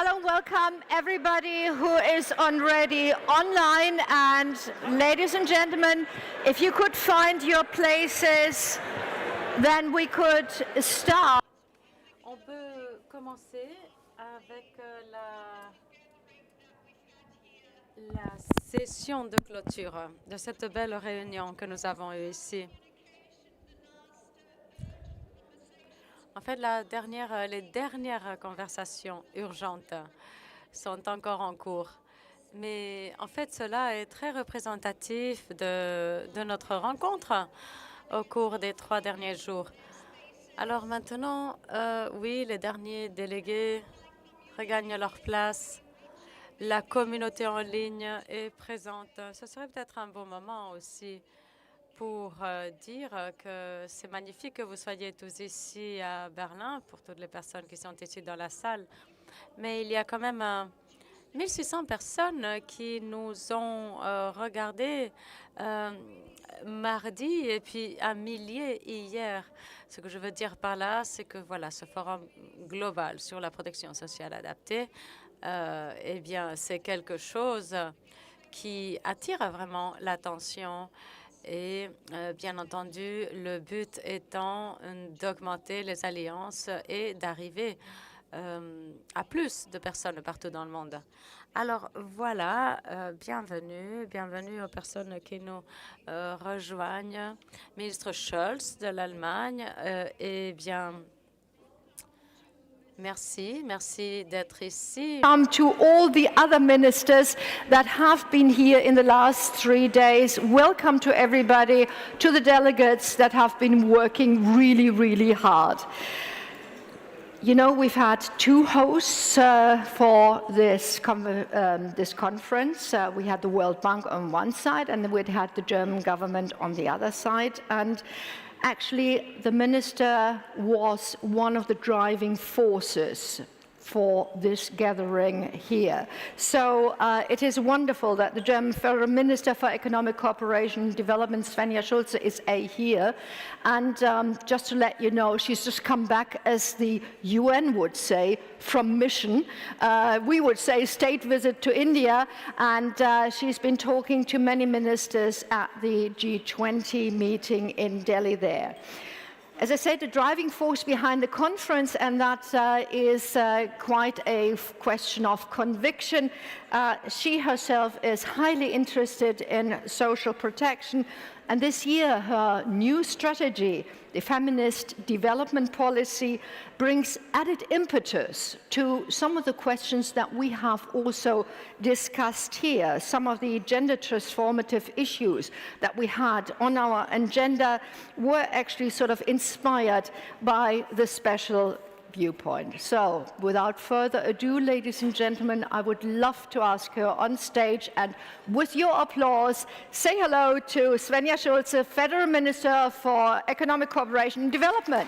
Hello and welcome everybody who is already online, and ladies and gentlemen, if you could find your places, then we could start. On peut commencer avec la session de clôture de cette belle réunion que nous avons eue ici. En fait, les dernières conversations urgentes sont encore en cours. Mais en fait, cela est très représentatif de notre rencontre au cours des 3 derniers jours. Alors maintenant, oui, les derniers délégués regagnent leur place. La communauté en ligne est présente. Ce serait peut-être un bon moment aussi pour dire que c'est magnifique que vous soyez tous ici à Berlin, pour toutes les personnes qui sont ici dans la salle. Mais il y a quand même 1600 personnes qui nous ont regardés mardi et puis 1 millier hier. Ce que je veux dire par là, c'est que voilà, ce forum global sur la protection sociale adaptée, eh bien, c'est quelque chose qui attire vraiment l'attention. Et bien entendu, le but étant d'augmenter les alliances et d'arriver à plus de personnes partout dans le monde. Alors voilà, bienvenue aux personnes qui nous rejoignent. Ministre Scholz de l'Allemagne, eh bien, merci d'être ici. To all the other ministers that have been here in the last 3 days, welcome to everybody, to the delegates that have been working really hard. You know, we've had 2 hosts for this conference. We had the World Bank on one side, and we had the German government on the other side. And actually, the minister was one of the driving forces for this gathering here. So it is wonderful that the German Federal Minister for Economic Cooperation and Development, Svenja Schulze, is here. And just to let you know, she's just come back, as the UN would say, from mission. We would say state visit to India, and she's been talking to many ministers at the G20 meeting in Delhi there. As I said, the driving force behind the conference, and that is quite a question of conviction. She herself is highly interested in social protection, and this year her new strategy, the feminist development policy, brings added impetus to some of the questions that we have also discussed here. Some of the gender transformative issues that we had on our agenda were actually sort of inspired by the special viewpoint. So, without further ado, ladies and gentlemen, I would love to ask her on stage, and with your applause, say hello to Svenja Schulze, Federal Minister for Economic Cooperation and Development.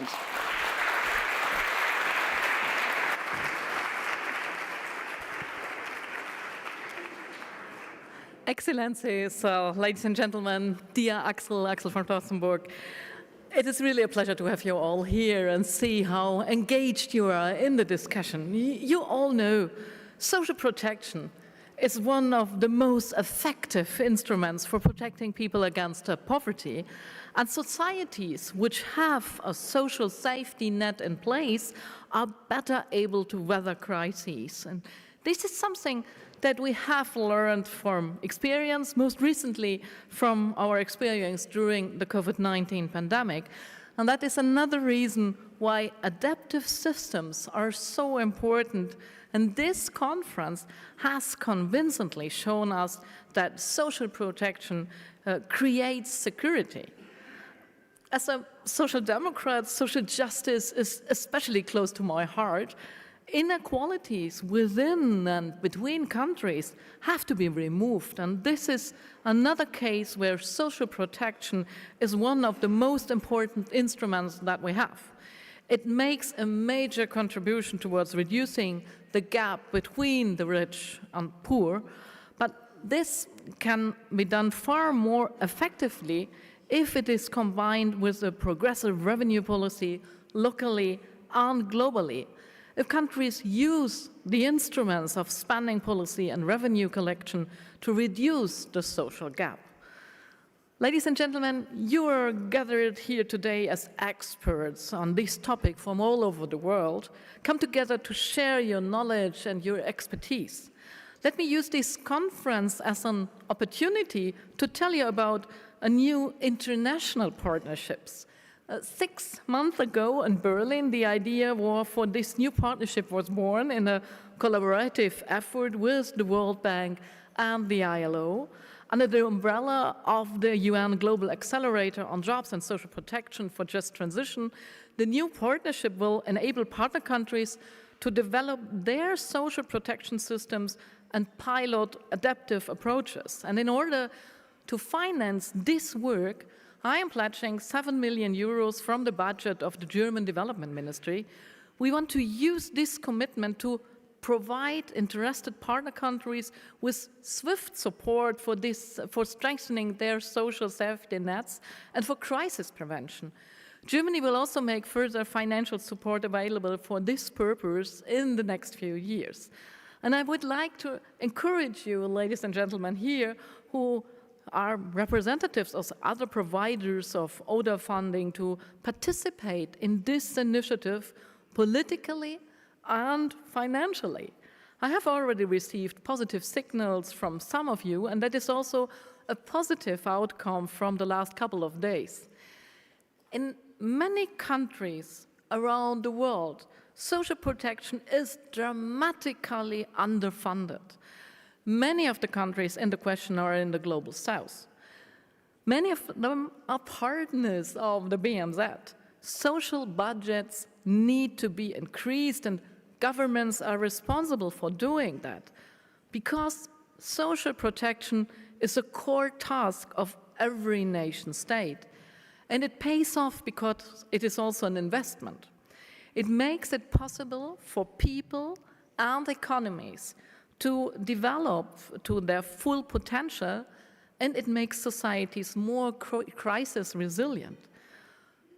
Excellencies, ladies and gentlemen, dear Axel von Torstenburg, it is really a pleasure to have you all here and see how engaged you are in the discussion. You all know social protection is one of the most effective instruments for protecting people against poverty, and societies which have a social safety net in place are better able to weather crises. And this is something that we have learned from experience, most recently from our experience during the COVID-19 pandemic. And that is another reason why adaptive systems are so important. And this conference has convincingly shown us that social protection creates security. As a social democrat, social justice is especially close to my heart. Inequalities within and between countries have to be removed, and this is another case where social protection is one of the most important instruments that we have. It makes a major contribution towards reducing the gap between the rich and poor, but this can be done far more effectively if it is combined with a progressive revenue policy locally and globally. if countries use the instruments of spending policy and revenue collection to reduce the social gap. Ladies and gentlemen, you are gathered here today as experts on this topic from all over the world. Come together to share your knowledge and your expertise. Let me use this conference as an opportunity to tell you about a new international partnerships. 6 months ago in Berlin, the idea for this new partnership was born in a collaborative effort with the World Bank and the ILO, under the umbrella of the UN Global Accelerator on Jobs and Social Protection for Just Transition. The new partnership will enable partner countries to develop their social protection systems and pilot adaptive approaches. And in order to finance this work, I am pledging 7 million euros from the budget of the German Development Ministry. We want to use this commitment to provide interested partner countries with swift support for strengthening their social safety nets and for crisis prevention. Germany will also make further financial support available for this purpose in the next few years. And I would like to encourage you, ladies and gentlemen, here who are representatives of other providers of ODA funding to participate in this initiative politically and financially. I have already received positive signals from some of you, and that is also a positive outcome from the last couple of days. In many countries around the world, social protection is dramatically underfunded. Many of the countries in the question are in the global south. Many of them are partners of the BMZ. Social budgets need to be increased, and governments are responsible for doing that, because social protection is a core task of every nation state. And it pays off because it is also an investment. It makes it possible for people and economies to develop to their full potential, and it makes societies more crisis resilient.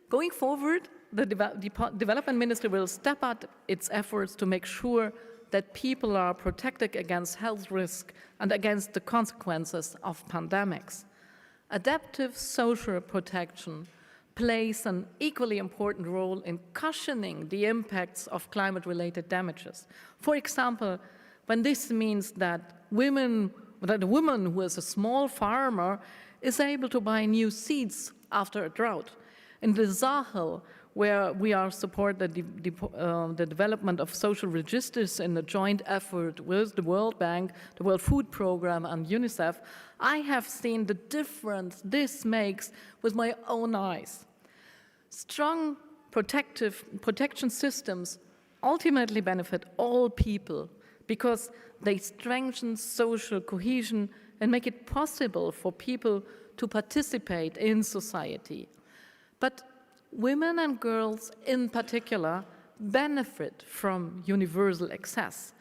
Going forward, the Development Ministry will step up its efforts to make sure that people are protected against health risk and against the consequences of pandemics. Adaptive social protection plays an equally important role in cushioning the impacts of climate-related damages. For example, when this means that a woman who is a small farmer is able to buy new seeds after a drought. In the Sahel, where we are supporting the development of social registers in a joint effort with the World Bank, the World Food Programme and UNICEF, I have seen the difference this makes with my own eyes. Strong protection systems ultimately benefit all people because they strengthen social cohesion and make it possible for people to participate in society. But women and girls in particular benefit from universal access.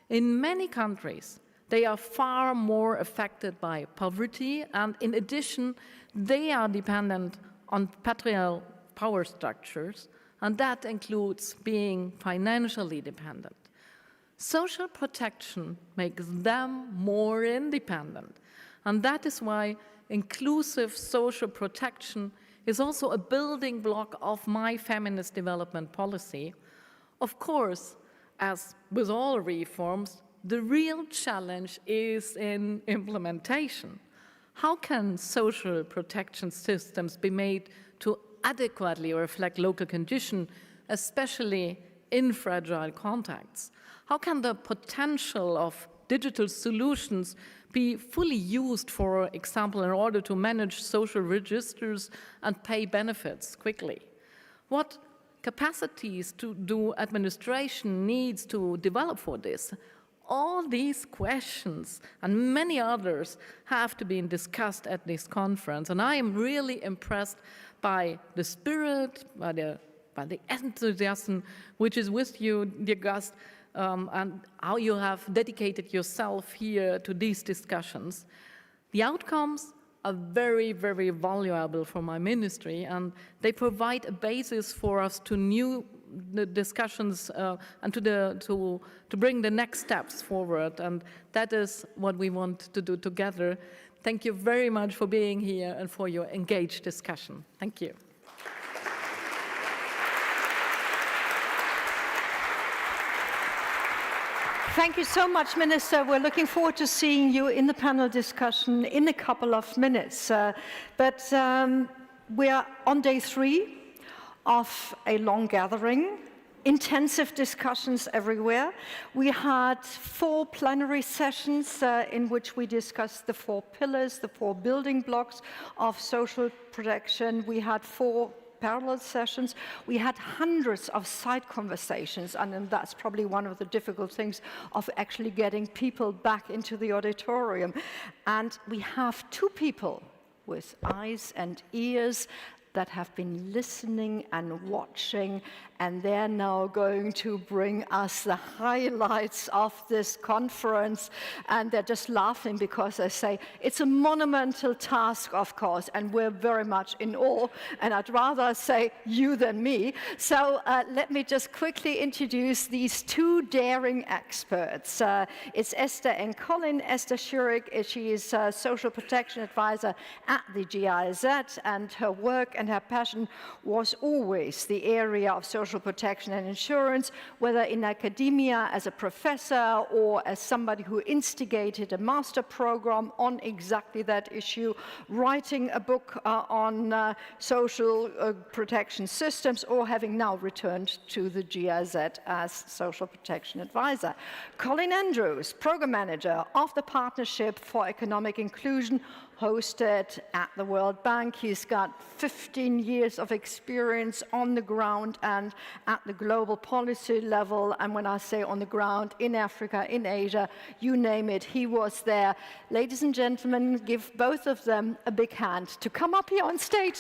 In many countries, they are far more affected by poverty, and in addition, they are dependent on patriarchal power structures, and that includes being financially dependent. Social protection makes them more independent, and that is why inclusive social protection is also a building block of my feminist development policy. Of course, as with all reforms, the real challenge is in implementation. How can social protection systems be made to adequately reflect local conditions, especially in fragile contexts? How can the potential of digital solutions be fully used, for example, in order to manage social registers and pay benefits quickly? What capacities do administration needs to develop for this? All these questions and many others have to be discussed at this conference, and I am really impressed by the spirit, by the enthusiasm which is with you, dear guest, and how you have dedicated yourself here to these discussions. The outcomes are very, very valuable for my ministry, and they provide a basis for us to the discussions and to bring the next steps forward. And that is what we want to do together. Thank you very much for being here and for your engaged discussion. Thank you. Thank you so much, Minister. We're looking forward to seeing you in the panel discussion in a couple of minutes. We are on day 3 of a long gathering, intensive discussions everywhere. We had 4 plenary sessions in which we discussed the 4 pillars, the 4 building blocks of social protection. We had 4 parallel sessions. We had hundreds of side conversations, and then that's probably one of the difficult things of actually getting people back into the auditorium. And we have 2 people with eyes and ears that have been listening and watching, and they're now going to bring us the highlights of this conference. And they're just laughing because they say, it's a monumental task, of course, and we're very much in awe, and I'd rather say you than me. So let me just quickly introduce these 2 daring experts. It's Esther and Colin. Esther Schurig, she is a social protection advisor at the GIZ, and her work and her passion was always the area of social protection and insurance, whether in academia as a professor or as somebody who instigated a master program on exactly that issue, writing a book on social protection systems, or having now returned to the GIZ as social protection advisor. Colin Andrews, program manager of the Partnership for Economic Inclusion, hosted at the World Bank. He's got 15 years of experience on the ground and at the global policy level. And when I say on the ground, in Africa, in Asia, you name it, he was there. Ladies and gentlemen, give both of them a big hand to come up here on stage.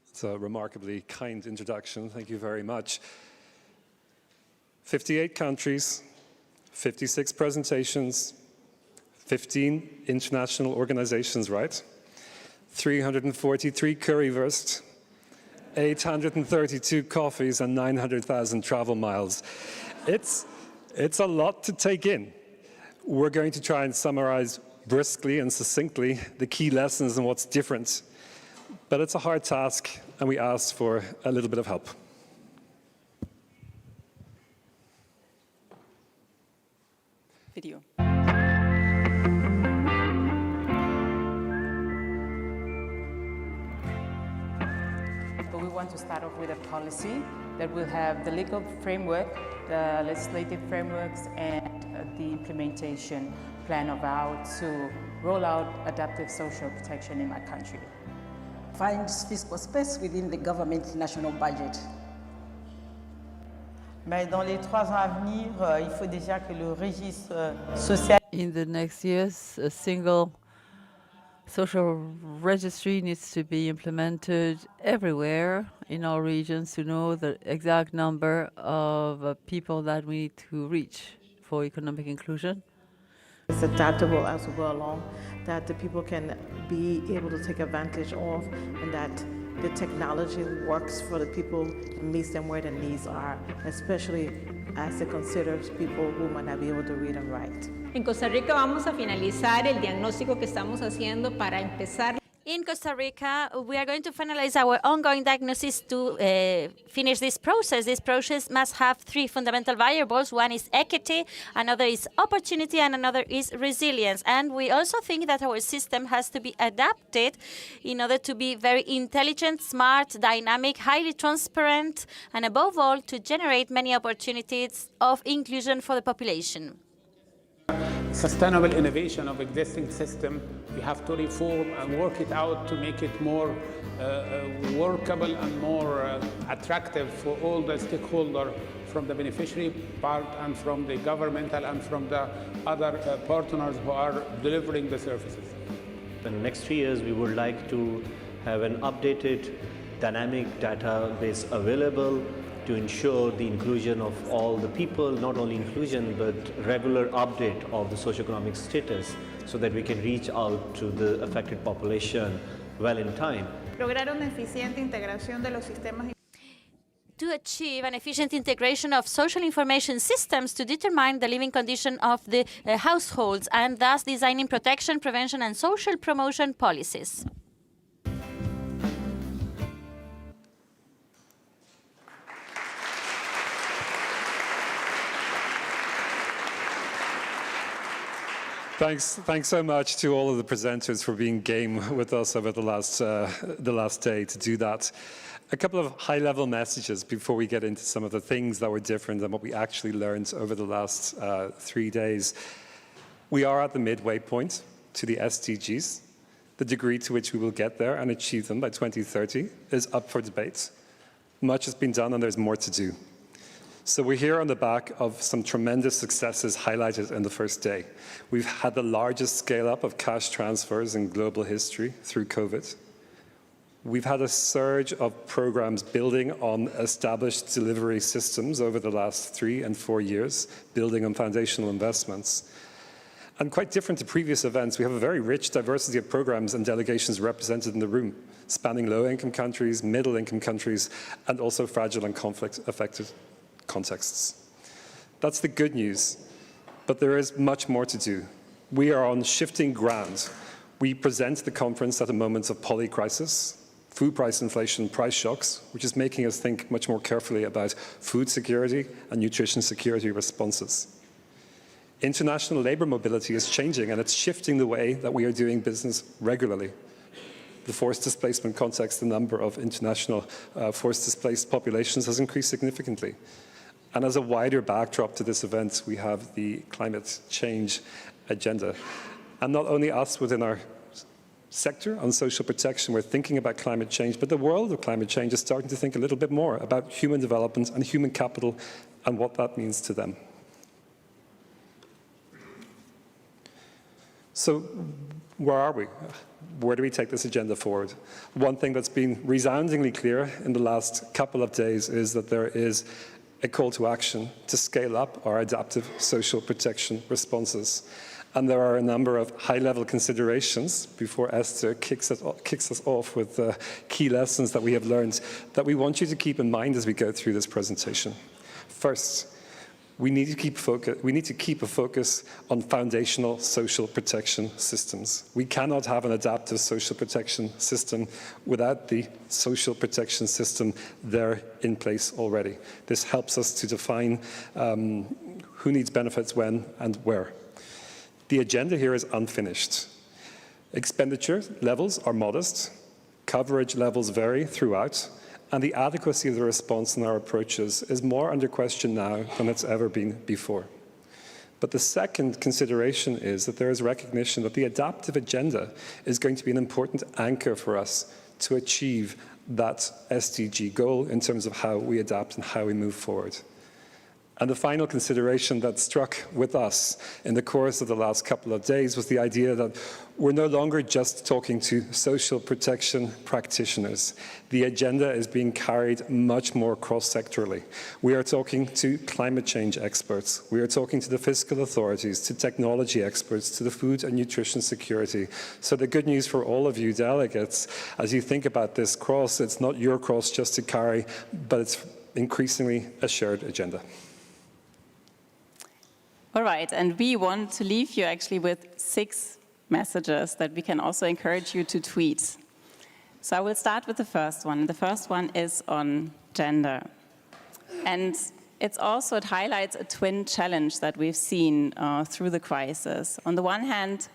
It's a remarkably kind introduction. Thank you very much. 58 countries, 56 presentations, 15 international organizations, right? 343 currywurst, 832 coffees, and 900,000 travel miles. It's a lot to take in. We're going to try and summarize briskly and succinctly the key lessons and what's different. But it's a hard task, and we ask for a little bit of help. Video. But we want to start off with a policy that will have the legal framework, the legislative frameworks, and the implementation plan of how to roll out adaptive social protection in my country. Finds fiscal space within the government national budget. Mais dans les 3 ans à venir, il faut déjà que le registre social. In the next years, a single social registry needs to be implemented everywhere in all regions to know the exact number of people that we need to reach for economic inclusion. It's adaptable as we go along, that the people can be able to take advantage of, and that the technology works for the people, meets them where their needs are, especially as it considers people who might not be able to read and write. En Costa Rica vamos a finalizar el diagnóstico que estamos haciendo para empezar. In Costa Rica, we are going to finalize our ongoing diagnosis to finish this process. This process must have 3 fundamental variables. One is equity, another is opportunity, and another is resilience. And we also think that our system has to be adapted in order to be very intelligent, smart, dynamic, highly transparent, and above all, to generate many opportunities of inclusion for the population. Sustainable innovation of existing system, we have to reform and work it out to make it more workable and more attractive for all the stakeholders, from the beneficiary part and from the governmental and from the other partners who are delivering the services. In the next 3 years, we would like to have an updated dynamic database available to ensure the inclusion of all the people, not only inclusion, but regular update of the socioeconomic status so that we can reach out to the affected population well in time. Lograr una eficiente integración de los sistemas. To achieve an efficient integration of social information systems to determine the living condition of the households and thus designing protection, prevention and social promotion policies. Thanks so much to all of the presenters for being game with us over the last day to do that. A couple of high-level messages before we get into some of the things that were different and what we actually learned over the last 3 days. We are at the midway point to the SDGs. The degree to which we will get there and achieve them by 2030 is up for debate. Much has been done and there's more to do. So we're here on the back of some tremendous successes highlighted in the first day. We've had the largest scale-up of cash transfers in global history through COVID. We've had a surge of programs building on established delivery systems over the last 3 and 4 years, building on foundational investments. And quite different to previous events, we have a very rich diversity of programs and delegations represented in the room, spanning low-income countries, middle-income countries, and also fragile and conflict-affected contexts. That's the good news, but there is much more to do. We are on shifting ground. We present the conference at a moment of polycrisis, food price inflation, price shocks, which is making us think much more carefully about food security and nutrition security responses. International labor mobility is changing and it's shifting the way that we are doing business regularly. The forced displacement context, the number of international forced displaced populations has increased significantly. And as a wider backdrop to this event, we have the climate change agenda. And not only us within our sector on social protection, we're thinking about climate change, but the world of climate change is starting to think a little bit more about human development and human capital and what that means to them. So where are we? Where do we take this agenda forward? One thing that's been resoundingly clear in the last couple of days is that there is a call to action to scale up our adaptive social protection responses. And there are a number of high-level considerations before Esther kicks us off with the key lessons that we have learned that we want you to keep in mind as we go through this presentation. First, we need to keep a focus on foundational social protection systems. We cannot have an adaptive social protection system without the social protection system there in place already. This helps us to define who needs benefits when and where. The agenda here is unfinished. Expenditure levels are modest, coverage levels vary throughout, and the adequacy of the response in our approaches is more under question now than it's ever been before. But the second consideration is that there is recognition that the adaptive agenda is going to be an important anchor for us to achieve that SDG goal in terms of how we adapt and how we move forward. And the final consideration that struck with us in the course of the last couple of days was the idea that we're no longer just talking to social protection practitioners. The agenda is being carried much more cross-sectorally. We are talking to climate change experts. We are talking to the fiscal authorities, to technology experts, to the food and nutrition security. So the good news for all of you delegates, as you think about this cross, it's not your cross just to carry, but it's increasingly a shared agenda. All right, and we want to leave you actually with 6 messages that we can also encourage you to tweet. So I will start with the first one. The first one is on gender. And it highlights a twin challenge that we've seen through the crisis. On the one hand,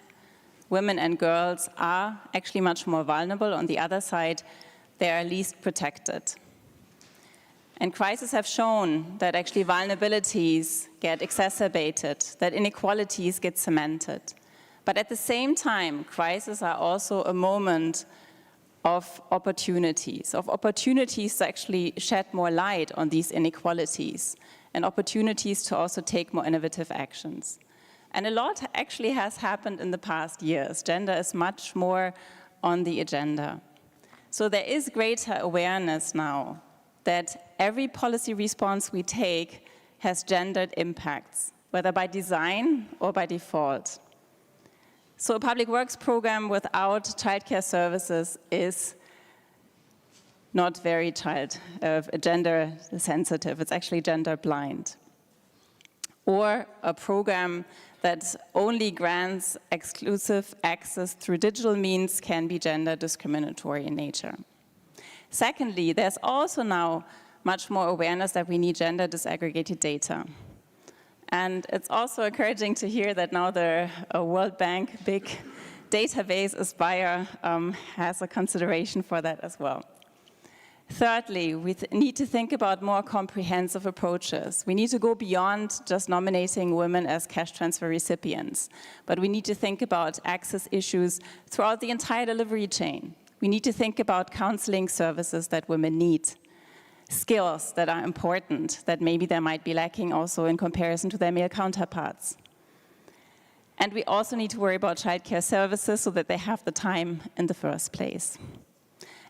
women and girls are actually much more vulnerable. On the other side, they are least protected. And crises have shown that actually vulnerabilities get exacerbated, that inequalities get cemented. But at the same time, crises are also a moment of opportunities to actually shed more light on these inequalities, and opportunities to also take more innovative actions. And a lot actually has happened in the past years. Gender is much more on the agenda. So there is greater awareness now that every policy response we take has gendered impacts, whether by design or by default. So a public works program without childcare services is not very gender sensitive, it's actually gender blind. Or a program that only grants exclusive access through digital means can be gender discriminatory in nature. Secondly, there's also now much more awareness that we need gender disaggregated data. And it's also encouraging to hear that now the World Bank big database, Aspire, has a consideration for that as well. Thirdly, we need to think about more comprehensive approaches. We need to go beyond just nominating women as cash transfer recipients, but we need to think about access issues throughout the entire delivery chain. We need to think about counseling services that women need, skills that are important, that maybe they might be lacking also in comparison to their male counterparts. And we also need to worry about childcare services so that they have the time in the first place.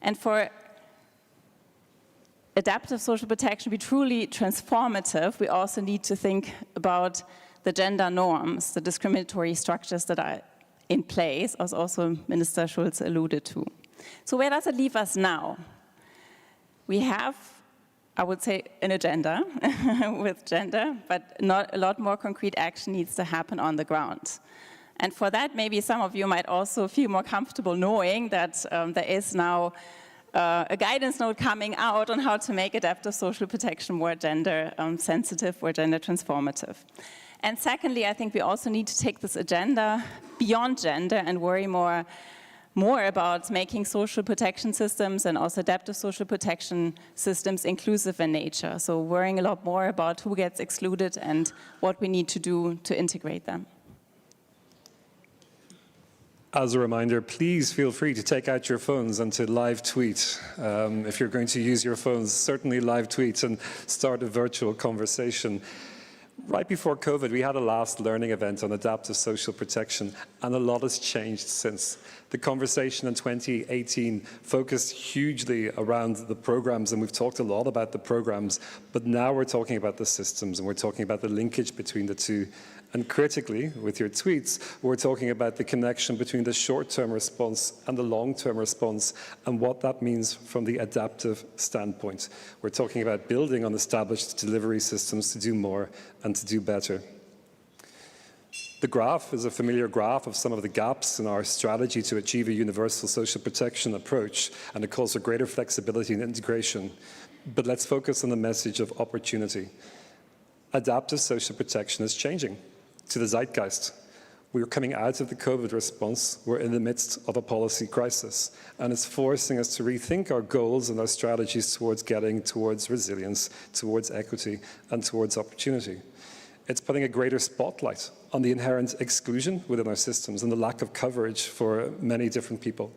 And for adaptive social protection to be truly transformative, we also need to think about the gender norms, the discriminatory structures that are in place, as also Minister Schulz alluded to. So where does it leave us now? We have, I would say, an agenda with gender, but not a lot more concrete action needs to happen on the ground. And for that, maybe some of you might also feel more comfortable knowing that there is now a guidance note coming out on how to make adaptive social protection more gender sensitive or gender transformative. And secondly, I think we also need to take this agenda beyond gender and worry more about making social protection systems and also adaptive social protection systems inclusive in nature. So worrying a lot more about who gets excluded and what we need to do to integrate them. As a reminder, please feel free to take out your phones and to live tweet. If you're going to use your phones, certainly live tweet and start a virtual conversation. Right before COVID, we had a last learning event on adaptive social protection, and a lot has changed since. The conversation in 2018 focused hugely around the programs, and we've talked a lot about the programs, but now we're talking about the systems, and we're talking about the linkage between the two. And critically, with your tweets, we're talking about the connection between the short-term response and the long-term response and what that means from the adaptive standpoint. We're talking about building on established delivery systems to do more and to do better. The graph is a familiar graph of some of the gaps in our strategy to achieve a universal social protection approach, and it calls for greater flexibility and integration. But let's focus on the message of opportunity. Adaptive social protection is changing to the zeitgeist. We're coming out of the COVID response. We're in the midst of a policy crisis, and it's forcing us to rethink our goals and our strategies towards getting towards resilience, towards equity, and towards opportunity. It's putting a greater spotlight on the inherent exclusion within our systems and the lack of coverage for many different people.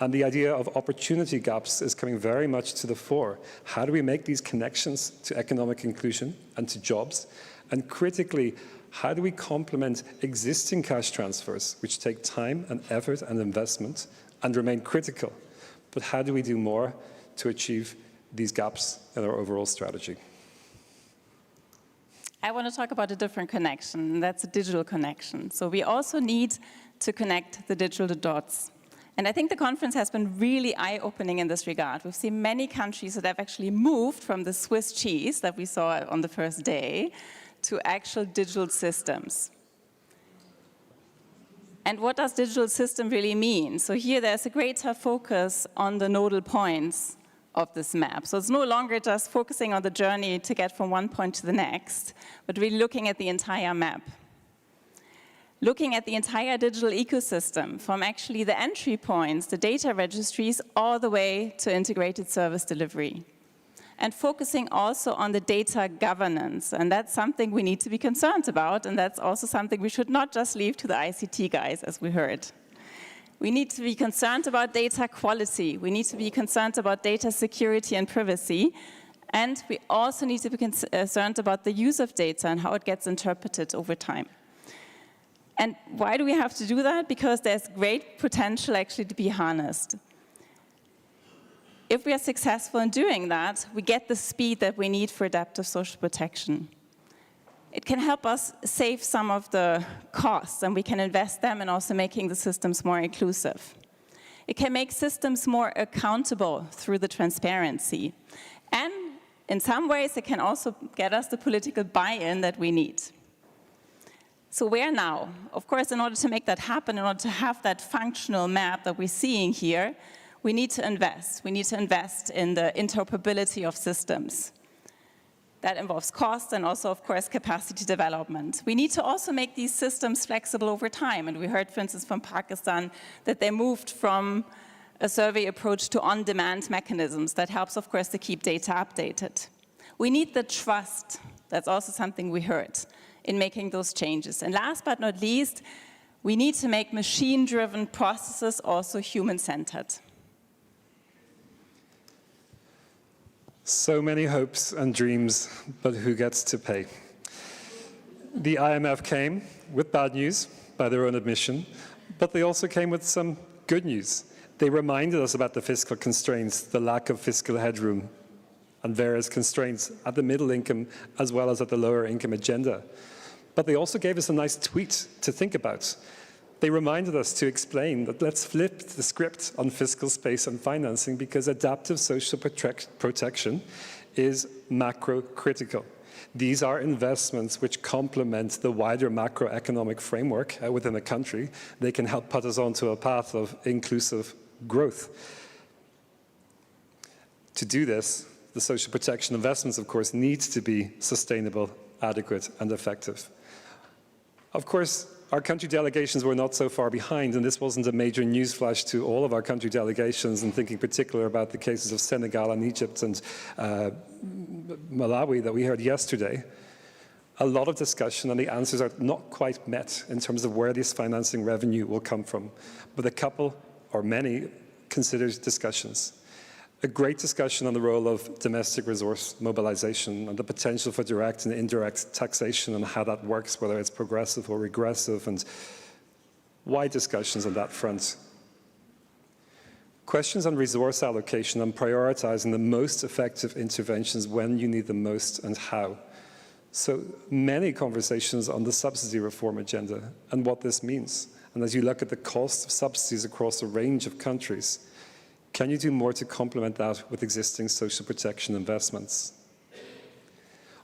And the idea of opportunity gaps is coming very much to the fore. How do we make these connections to economic inclusion and to jobs? And critically, how do we complement existing cash transfers, which take time and effort and investment and remain critical? But how do we do more to achieve these gaps in our overall strategy? I want to talk about a different connection, and that's a digital connection. So we also need to connect the digital dots. And I think the conference has been really eye-opening in this regard. We've seen many countries that have actually moved from the Swiss cheese that we saw on the first day to actual digital systems. And what does digital system really mean? So here there's a greater focus on the nodal points of this map. So it's no longer just focusing on the journey to get from one point to the next, but really looking at the entire map. Looking at the entire digital ecosystem, from actually the entry points, the data registries, all the way to integrated service delivery. And focusing also on the data governance. And that's something we need to be concerned about, and that's also something we should not just leave to the ICT guys, as we heard. We need to be concerned about data quality. We need to be concerned about data security and privacy. And we also need to be concerned about the use of data and how it gets interpreted over time. And why do we have to do that? Because there's great potential actually to be harnessed. if we are successful in doing that, we get the speed that we need for adaptive social protection. It can help us save some of the costs, and we can invest them in also making the systems more inclusive. It can make systems more accountable through the transparency. And in some ways, it can also get us the political buy-in that we need. So where now? Of course, in order to make that happen, in order to have that functional map that we're seeing here, we need to invest. We need to invest in the interoperability of systems. That involves cost and also, of course, capacity development. We need to also make these systems flexible over time. And we heard, for instance, from Pakistan that they moved from a survey approach to on-demand mechanisms. That helps, of course, to keep data updated. We need the trust. That's also something we heard in making those changes. And last but not least, we need to make machine-driven processes also human-centered. So many hopes and dreams, but who gets to pay? The IMF came with bad news, by their own admission, but they also came with some good news. They reminded us about the fiscal constraints, the lack of fiscal headroom, and various constraints at the middle income as well as at the lower income agenda. But they also gave us a nice tweet to think about. They reminded us to explain that let's flip the script on fiscal space and financing because adaptive social protection is macro-critical. These are investments which complement the wider macroeconomic framework within a country. They can help put us onto a path of inclusive growth. To do this, the social protection investments, of course, need to be sustainable, adequate, and effective. Of course, our country delegations were not so far behind, and this wasn't a major newsflash to all of our country delegations, and thinking particularly about the cases of Senegal and Egypt and Malawi that we heard yesterday. A lot of discussion, and the answers are not quite met in terms of where this financing revenue will come from. But a couple, or many, considered discussions. A great discussion on the role of domestic resource mobilization and the potential for direct and indirect taxation and how that works, whether it's progressive or regressive, and wide discussions on that front. Questions on resource allocation and prioritizing the most effective interventions when you need them most and how. So many conversations on the subsidy reform agenda and what this means. And as you look at the cost of subsidies across a range of countries, can you do more to complement that with existing social protection investments?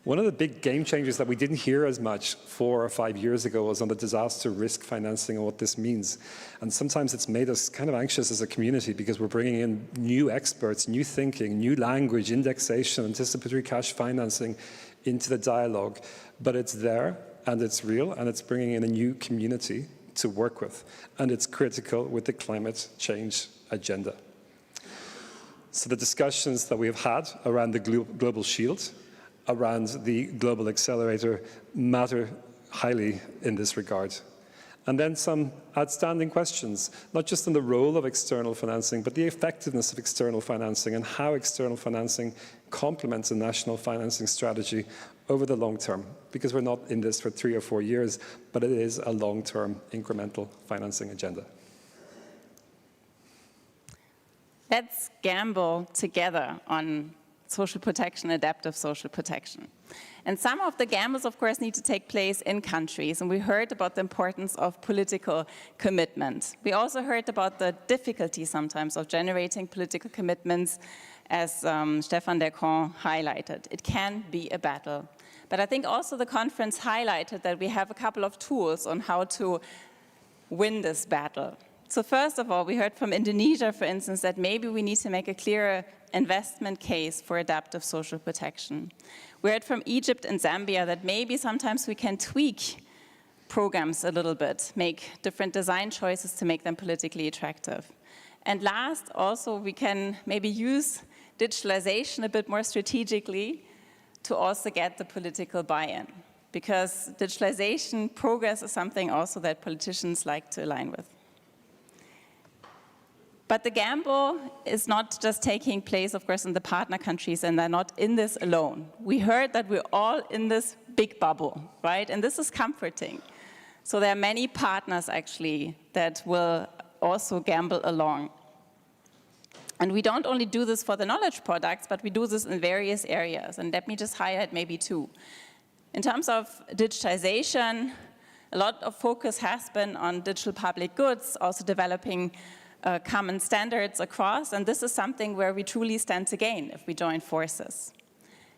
One of the big game changers that we didn't hear as much 4 or 5 years ago was on the disaster risk financing and what this means. And sometimes it's made us kind of anxious as a community because we're bringing in new experts, new thinking, new language, indexation, anticipatory cash financing into the dialogue. But it's there and it's real and it's bringing in a new community to work with. And it's critical with the climate change agenda. So the discussions that we have had around the Global Shield, around the Global Accelerator, matter highly in this regard. And then some outstanding questions, not just on the role of external financing, but the effectiveness of external financing and how external financing complements a national financing strategy over the long term, because we're not in this for 3 or 4 years, but it is a long-term incremental financing agenda. Let's gamble together on social protection, adaptive social protection. And some of the gambles, of course, need to take place in countries. And we heard about the importance of political commitment. We also heard about the difficulty sometimes of generating political commitments, as Stefan Decon highlighted. It can be a battle. But I think also the conference highlighted that we have a couple of tools on how to win this battle. So first of all, we heard from Indonesia, for instance, that maybe we need to make a clearer investment case for adaptive social protection. We heard from Egypt and Zambia that maybe sometimes we can tweak programs a little bit, make different design choices to make them politically attractive. And last, also, we can maybe use digitalization a bit more strategically to also get the political buy-in. Because digitalization progress is something also that politicians like to align with. But the gamble is not just taking place, of course, in the partner countries, and they're not in this alone. We heard that we're all in this big bubble, right? And this is comforting. So there are many partners, actually, that will also gamble along. And we don't only do this for the knowledge products, but we do this in various areas. And let me just highlight maybe two. In terms of digitization, a lot of focus has been on digital public goods, also developing common standards across, and this is something where we truly stand to gain if we join forces.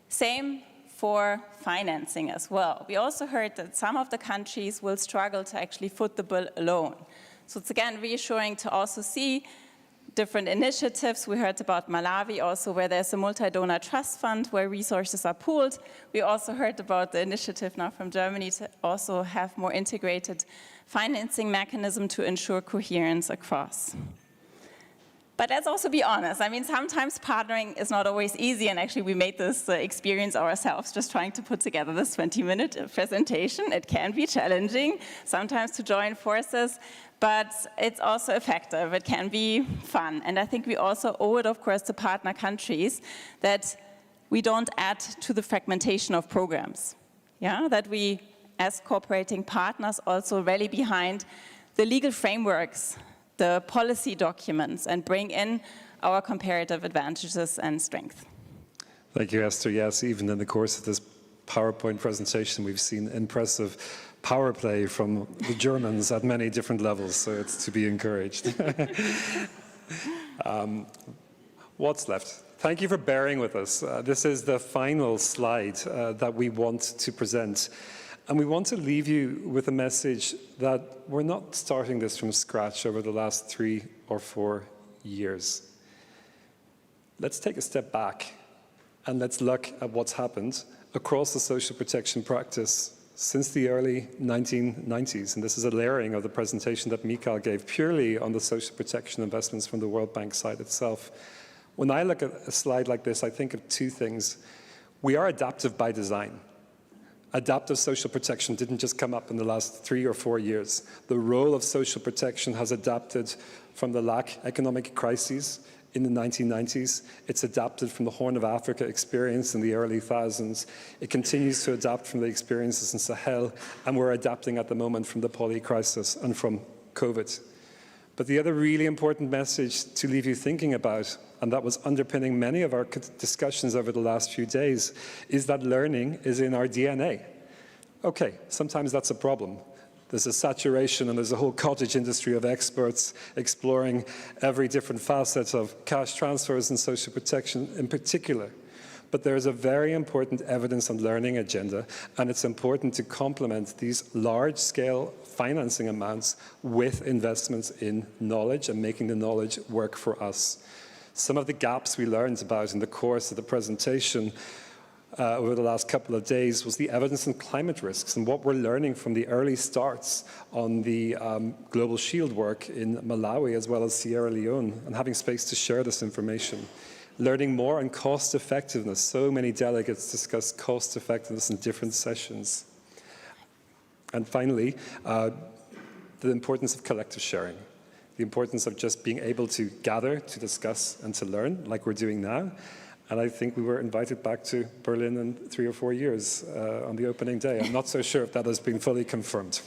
Same for financing as well. We also heard that some of the countries will struggle to actually foot the bill alone. So it's again reassuring to also see different initiatives. We heard about Malawi also, where there's a multi-donor trust fund where resources are pooled. We also heard about the initiative now from Germany to also have more integrated financing mechanism to ensure coherence across. But let's also be honest. I mean, sometimes partnering is not always easy, and actually we made this experience ourselves, just trying to put together this 20-minute presentation. It can be challenging sometimes to join forces, but it's also effective. It can be fun. And I think we also owe it, of course, to partner countries that we don't add to the fragmentation of programs. Yeah? That we, as cooperating partners, also rally behind the legal frameworks, the policy documents, and bring in our comparative advantages and strength. Thank you, Esther. Yes, even in the course of this PowerPoint presentation, we've seen impressive power play from the Germans at many different levels, so it's to be encouraged. What's left? Thank you for bearing with us. This is the final slide that we want to present. And we want to leave you with a message that we're not starting this from scratch over the last 3 or 4 years. Let's take a step back and let's look at what's happened across the social protection practice since the early 1990s. And this is a layering of the presentation that Mikael gave purely on the social protection investments from the World Bank side itself. When I look at a slide like this, I think of two things. We are adaptive by design. Adaptive social protection didn't just come up in the last 3 or 4 years. The role of social protection has adapted from the lack economic crises in the 1990s. It's adapted from the Horn of Africa experience in the early thousands. It continues to adapt from the experiences in Sahel, and we're adapting at the moment from the poly crisis and from COVID. But the other really important message to leave you thinking about, and that was underpinning many of our discussions over the last few days, is that learning is in our DNA. Okay, sometimes that's a problem. There's a saturation and there's a whole cottage industry of experts exploring every different facet of cash transfers and social protection in particular. But there is a very important evidence and learning agenda, and it's important to complement these large-scale financing amounts with investments in knowledge and making the knowledge work for us. Some of the gaps we learned about in the course of the presentation over the last couple of days was the evidence in climate risks and what we're learning from the early starts on the Global Shield work in Malawi as well as Sierra Leone, and having space to share this information. Learning more on cost effectiveness. So many delegates discussed cost effectiveness in different sessions. And finally, the importance of collective sharing. The importance of just being able to gather, to discuss, and to learn, like we're doing now. And I think we were invited back to Berlin in 3 or 4 years on the opening day. I'm not so sure if that has been fully confirmed.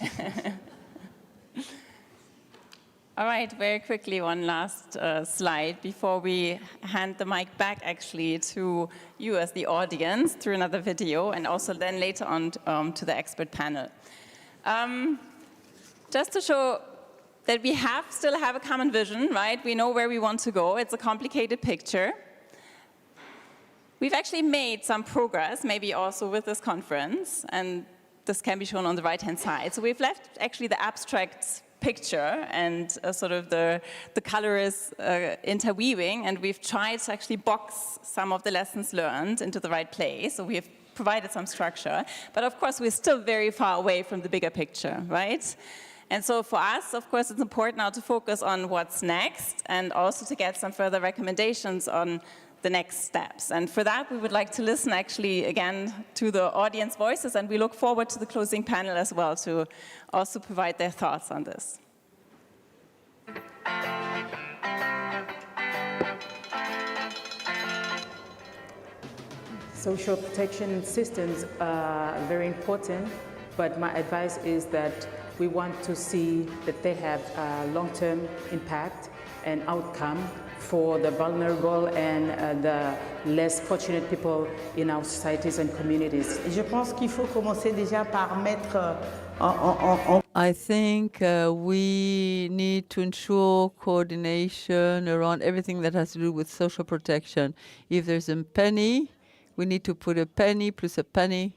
All right, very quickly, one last slide before we hand the mic back actually to you as the audience through another video, and also then later on to the expert panel. Just to show that we still have a common vision, right? We know where we want to go. It's a complicated picture. We've actually made some progress, maybe also with this conference, and this can be shown on the right-hand side. So we've left actually the abstract picture and sort of the colorist interweaving, and we've tried to actually box some of the lessons learned into the right place. So we have provided some structure, but of course we're still very far away from the bigger picture, right? And so for us, of course, it's important now to focus on what's next and also to get some further recommendations on the next steps. And for that, we would like to listen actually again to the audience voices, and we look forward to the closing panel as well to also provide their thoughts on this. Social protection systems are very important, but my advice is that we want to see that they have a long-term impact and outcome for the vulnerable and the less fortunate people in our societies and communities. Je pense qu'il faut commencer déjà par mettre I think we need to ensure coordination around everything that has to do with social protection. If there's a penny, we need to put a penny plus a penny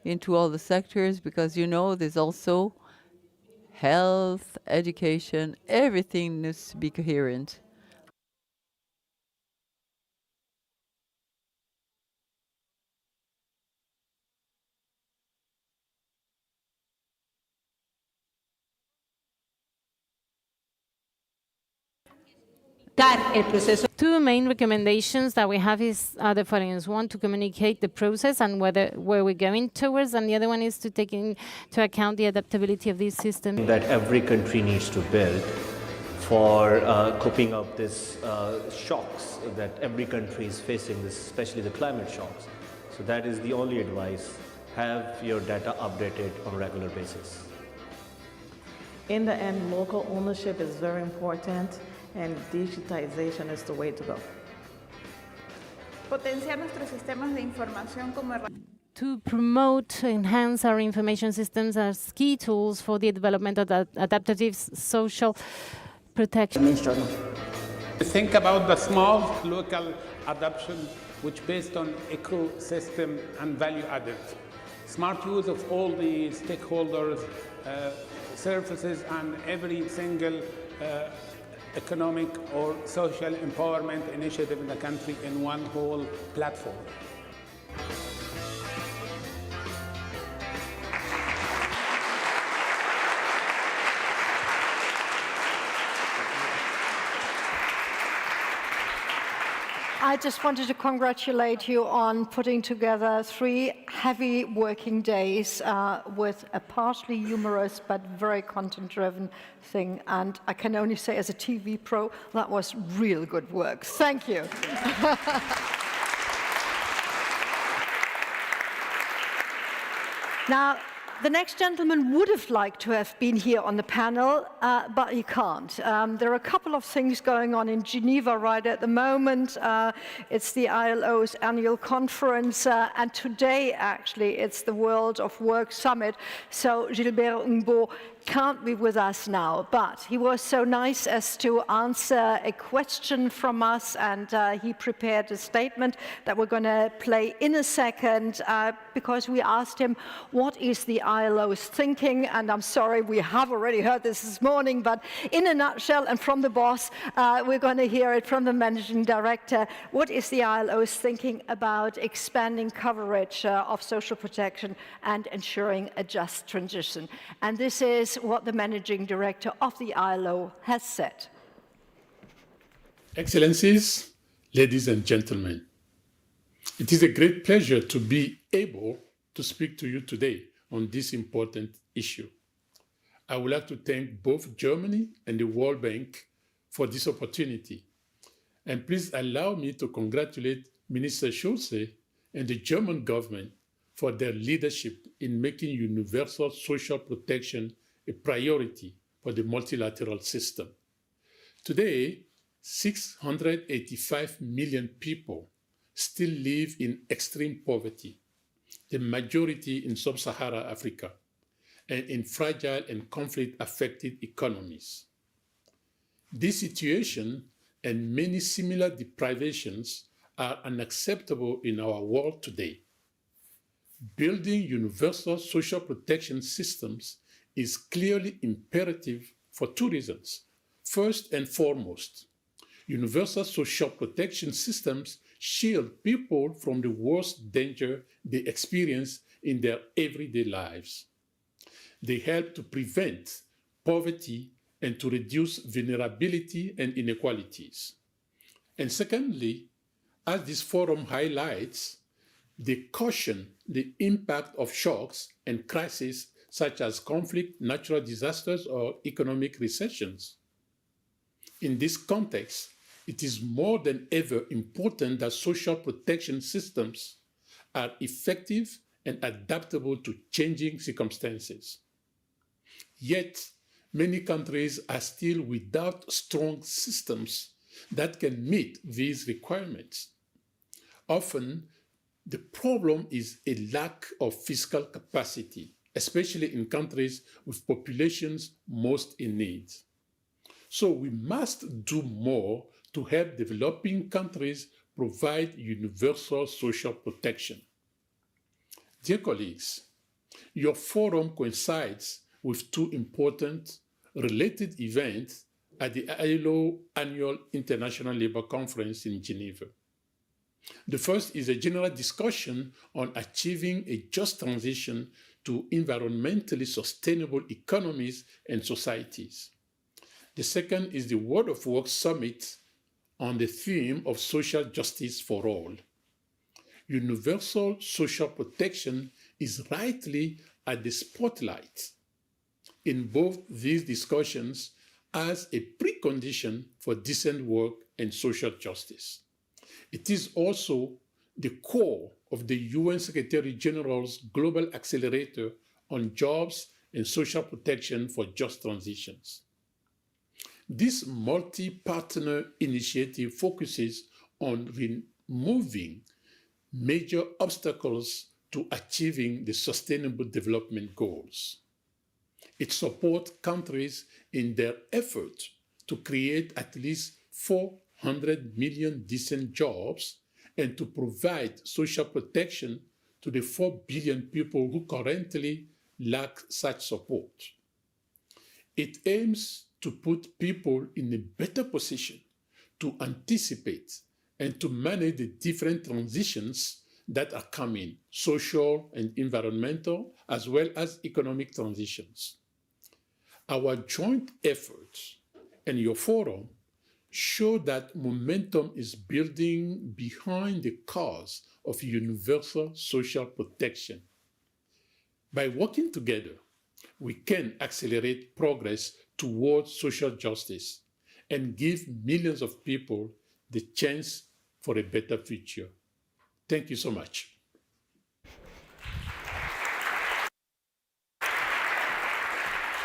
into all the sectors, because there's also health, education, everything needs to be coherent. Two main recommendations that we have are the following. One, to communicate the process and where we're going towards, and the other one is to take into account the adaptability of these systems. That every country needs to build for coping up these shocks that every country is facing, especially the climate shocks. So that is the only advice. Have your data updated on a regular basis. In the end, local ownership is very important, and digitization is the way to go. Potenciar nuestros sistemas de información como to promote, enhance our information systems as key tools for the development of adaptive social protection. Think about the small local adoption which based on ecosystem and value added. Smart use of all the stakeholders, services, and every single economic or social empowerment initiative in the country in one whole platform. I just wanted to congratulate you on putting together 3 heavy working days with a partially humorous but very content-driven thing. And I can only say, as a TV pro, that was real good work. Thank you. Now, the next gentleman would have liked to have been here on the panel, but he can't. There are a couple of things going on in Geneva right at the moment. It's the ILO's annual conference, and today, actually, it's the World of Work Summit. So Gilbert Ngbo can't be with us now, but he was so nice as to answer a question from us, and he prepared a statement that we're going to play in a second, because we asked him, what is the ILO's thinking? And I'm sorry, we have already heard this morning, but in a nutshell, and from the boss, we're going to hear it from the managing director. What is the ILO's thinking about expanding coverage of social protection and ensuring a just transition? And this is what the managing director of the ILO has said. Excellencies, ladies and gentlemen, it is a great pleasure to be able to speak to you today on this important issue. I would like to thank both Germany and the World Bank for this opportunity. And please allow me to congratulate Minister Schulze and the German government for their leadership in making universal social protection a priority for the multilateral system. Today, 685 million people still live in extreme poverty, the majority in sub-Saharan Africa, and in fragile and conflict-affected economies. This situation and many similar deprivations are unacceptable in our world today. Building universal social protection systems is clearly imperative for 2 reasons. First and foremost, universal social protection systems shield people from the worst danger they experience in their everyday lives. They help to prevent poverty and to reduce vulnerability and inequalities. And secondly, as this forum highlights, they caution the impact of shocks and crises such as conflict, natural disasters, or economic recessions. In this context, it is more than ever important that social protection systems are effective and adaptable to changing circumstances. Yet, many countries are still without strong systems that can meet these requirements. Often, the problem is a lack of fiscal capacity, especially in countries with populations most in need. So we must do more to help developing countries provide universal social protection. Dear colleagues, your forum coincides with two important related events at the ILO Annual International Labour Conference in Geneva. The first is a general discussion on achieving a just transition to environmentally sustainable economies and societies. The second is the World of Work Summit on the theme of social justice for all. Universal social protection is rightly at the spotlight in both these discussions as a precondition for decent work and social justice. It is also the core of the UN Secretary General's Global Accelerator on jobs and social protection for just transitions. This multi-partner initiative focuses on removing major obstacles to achieving the Sustainable Development Goals. It supports countries in their effort to create at least 400 million decent jobs and to provide social protection to the 4 billion people who currently lack such support. It aims to put people in a better position to anticipate and to manage the different transitions that are coming, social and environmental, as well as economic transitions. Our joint efforts and your forum show that momentum is building behind the cause of universal social protection. By working together, we can accelerate progress towards social justice and give millions of people the chance for a better future. Thank you so much.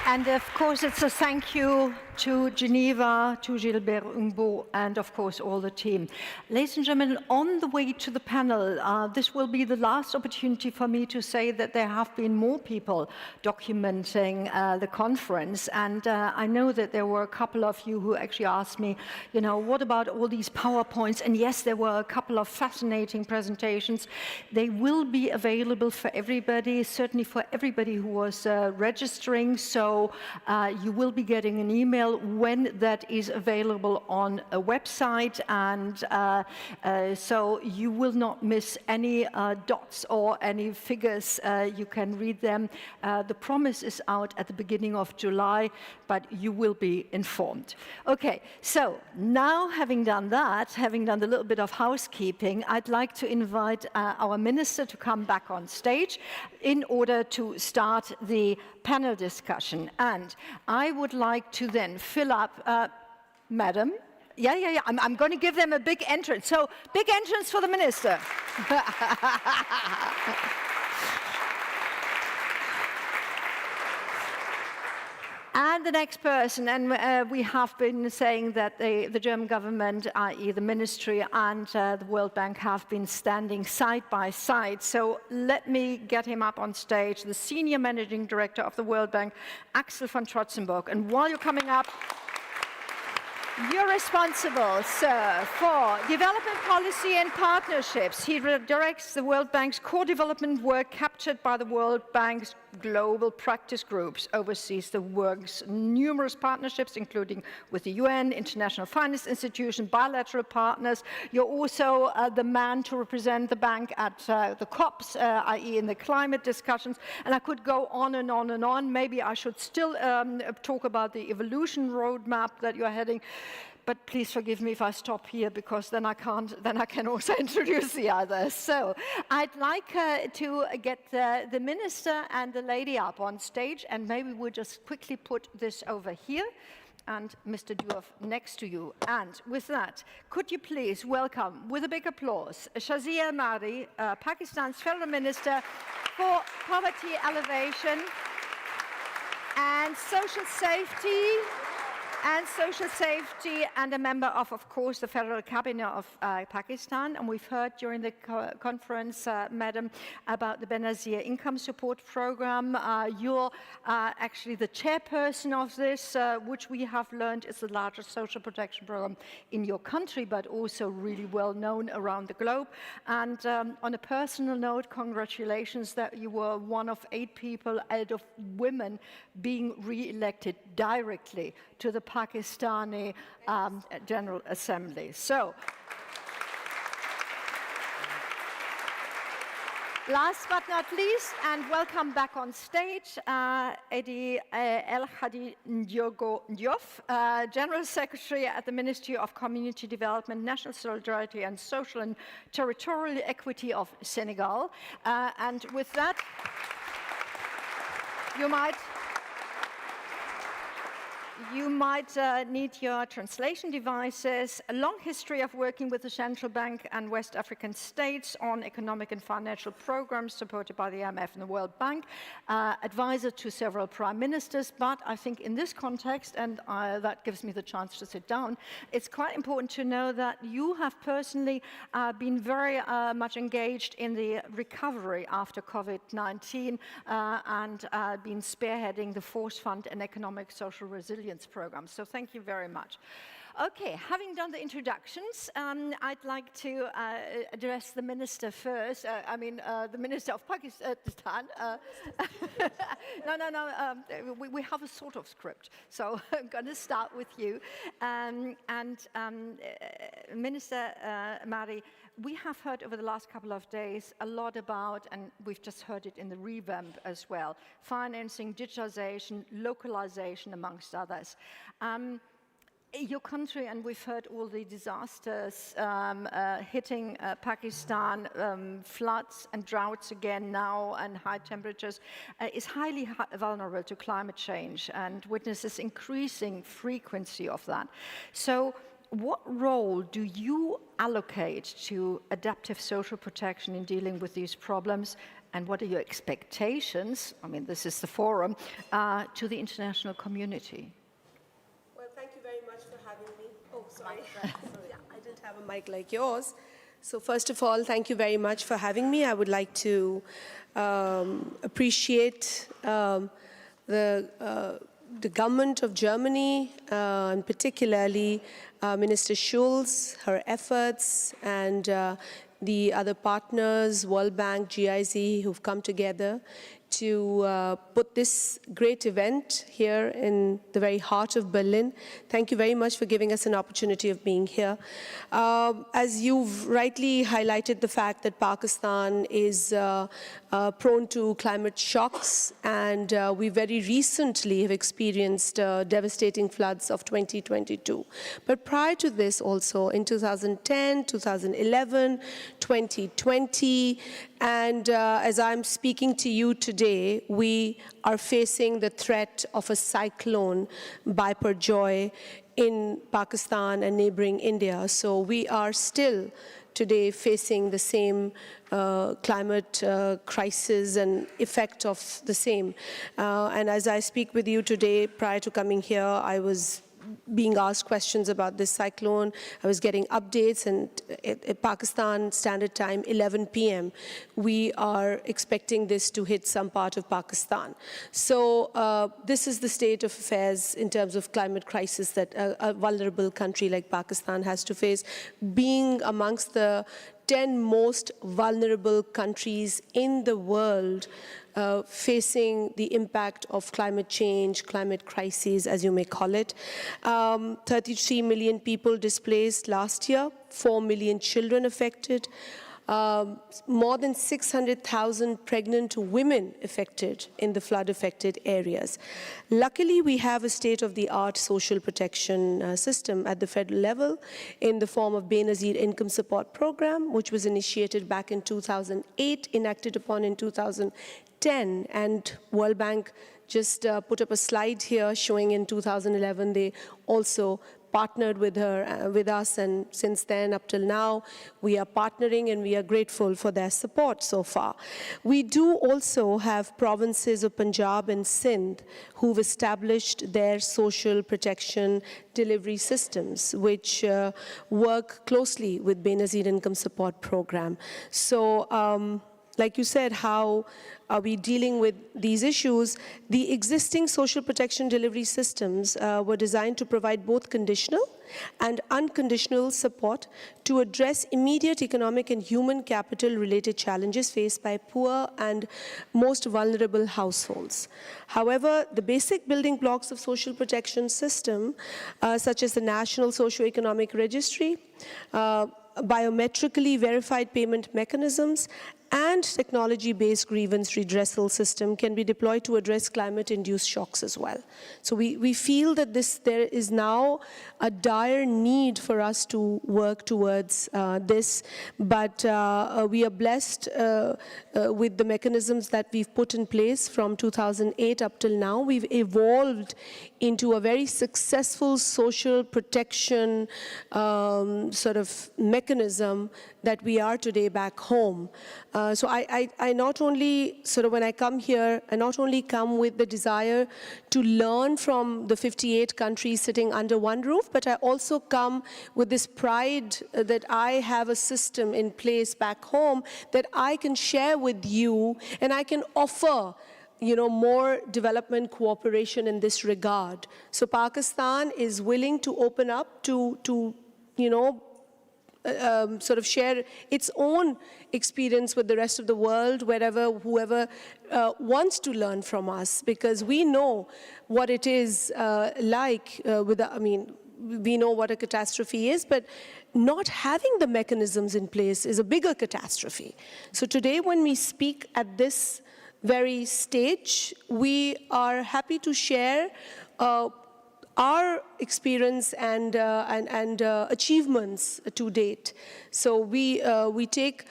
And of course, it's a thank you to Geneva, to Gilbert Humbo, and of course, all the team. Ladies and gentlemen, on the way to the panel, this will be the last opportunity for me to say that there have been more people documenting the conference. And I know that there were a couple of you who actually asked me, you know, what about all these PowerPoints? And yes, there were a couple of fascinating presentations. They will be available for everybody, certainly for everybody who was registering. So you will be getting an email when that is available on a website, and so you will not miss any dots or any figures. You can read them. The promise is out at the beginning of July, but you will be informed. Okay, so now having done that, having done a little bit of housekeeping, I'd like to invite our minister to come back on stage in order to start the panel discussion. And I would like to then fill up, Madam. Yeah. I'm going to give them a big entrance. So, big entrance for the minister. And the next person, and we have been saying that the German government, i.e. the ministry and the World Bank, have been standing side by side. So let me get him up on stage, the Senior Managing Director of the World Bank, Axel von Trotzenburg. And while you're coming up, you're responsible, sir, for development policy and partnerships. He directs the World Bank's core development work captured by the World Bank's global practice groups, oversees the work's numerous partnerships, including with the UN, International Finance Institution, bilateral partners. You're also the man to represent the bank at the COPs, i.e. in the climate discussions. And I could go on and on and on. Maybe I should still talk about the evolution roadmap that you're heading. But please forgive me if I stop here, because then I can also introduce the others. So I'd like to get the minister and the lady up on stage, and maybe we'll just quickly put this over here, and Mr. Diouf next to you. And with that, could you please welcome, with a big applause, Shazia Mahdi, Pakistan's Federal Minister for Poverty Alleviation. and social safety, and a member of course, the Federal Cabinet of Pakistan. And we've heard during the conference, Madam, about the Benazir Income Support Program. You're actually the chairperson of this, which we have learned is the largest social protection program in your country, but also really well known around the globe. And on a personal note, congratulations that you were one of 8 people out of women being re-elected directly to the Pakistani General Assembly. So, last but not least, and welcome back on stage, Eddie El Hadi Ndiogo Ndiof, General Secretary at the Ministry of Community Development, National Solidarity and Social and Territorial Equity of Senegal. And with that, you might need your translation devices. A long history of working with the Central Bank and West African states on economic and financial programs supported by the IMF and the World Bank. Advisor to several prime ministers, but I think in this context, and that gives me the chance to sit down, it's quite important to know that you have personally been very much engaged in the recovery after COVID-19 and been spearheading the Force Fund and Economic Social Resilience program. So thank you very much. Okay, having done the introductions, I'd like to address the minister first. The minister of Pakistan. We have a sort of script, so I'm going to start with you. Minister Mari, we have heard over the last couple of days a lot about, and we've just heard it in the revamp as well, financing, digitalization, localization, amongst others. Your country, and we've heard all the disasters hitting Pakistan, floods and droughts again now, and high temperatures, is highly vulnerable to climate change and witnesses increasing frequency of that. So what role do you allocate to adaptive social protection in dealing with these problems? And what are your expectations, I mean, this is the forum, to the international community? Well, thank you very much for having me. Oh, sorry. Yeah, I didn't have a mic like yours. So first of all, thank you very much for having me. I would like to appreciate the government of Germany, and particularly Minister Schulz, her efforts, and the other partners, World Bank, GIZ, who've come together to put this great event here in the very heart of Berlin. Thank you very much for giving us an opportunity of being here. As you've rightly highlighted the fact that Pakistan is prone to climate shocks, and we very recently have experienced devastating floods of 2022. But prior to this also, in 2010, 2011, 2020, and as I'm speaking to you today, we are facing the threat of a cyclone, Biparjoy, in Pakistan and neighboring India. So we are still today facing the same climate crisis and effect of the same. And as I speak with you today, prior to coming here, I was being asked questions about this cyclone. I was getting updates, and at Pakistan Standard Time, 11 p.m., we are expecting this to hit some part of Pakistan. So this is the state of affairs in terms of climate crisis that a vulnerable country like Pakistan has to face, being amongst the 10 most vulnerable countries in the world facing the impact of climate change, climate crises, as you may call it. 33 million people displaced last year, 4 million children affected, more than 600,000 pregnant women affected in the flood-affected areas. Luckily, we have a state-of-the-art social protection system at the federal level in the form of Benazir Income Support Program, which was initiated back in 2008, enacted upon in 2010, and World Bank just put up a slide here showing in 2011 they also partnered with her, with us, and since then up till now, we are partnering and we are grateful for their support so far. We do also have provinces of Punjab and Sindh who've established their social protection delivery systems, which work closely with Benazir Income Support Program. So, like you said, how are we dealing with these issues? The existing social protection delivery systems were designed to provide both conditional and unconditional support to address immediate economic and human capital related challenges faced by poor and most vulnerable households. However, the basic building blocks of social protection system, such as the National Socioeconomic Registry, biometrically verified payment mechanisms, and technology-based grievance redressal system can be deployed to address climate-induced shocks as well. So we feel that there is now a dire need for us to work towards this, but we are blessed with the mechanisms that we've put in place from 2008 up till now. We've evolved into a very successful social protection sort of mechanism that we are today back home. So I not only, sort of when I come here, I not only come with the desire to learn from the 58 countries sitting under one roof, but I also come with this pride that I have a system in place back home that I can share with you, and I can offer more development cooperation in this regard. So Pakistan is willing to open up to sort of share its own experience with the rest of the world, whoever wants to learn from us, because we know what it is like we know what a catastrophe is, but not having the mechanisms in place is a bigger catastrophe. So today when we speak at this very stage, we are happy to share our experience and achievements to date. So we take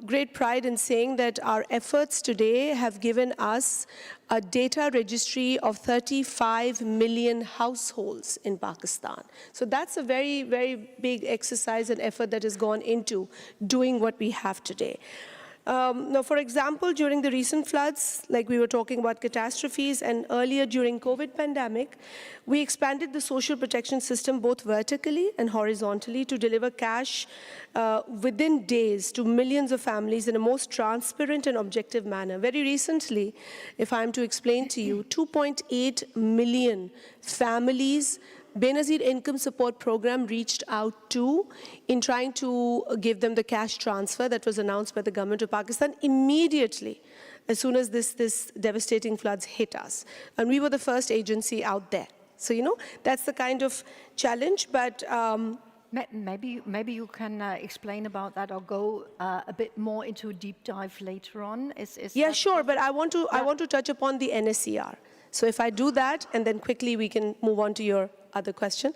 great pride in saying that our efforts today have given us a data registry of 35 million households in Pakistan. So that's a very, very big exercise and effort that has gone into doing what we have today. Now, for example, during the recent floods, like we were talking about catastrophes, and earlier during COVID pandemic, we expanded the social protection system both vertically and horizontally to deliver cash within days to millions of families in a most transparent and objective manner. Very recently, if I'm to explain to you, 2.8 million families Benazir Income Support Program reached out to in trying to give them the cash transfer that was announced by the government of Pakistan immediately as soon as this devastating floods hit us. And we were the first agency out there. So, that's the kind of challenge, but maybe you can explain about that or go a bit more into a deep dive later on. Yeah, sure, but I want to touch upon the NSCR. So if I do that, and then quickly we can move on to your other question.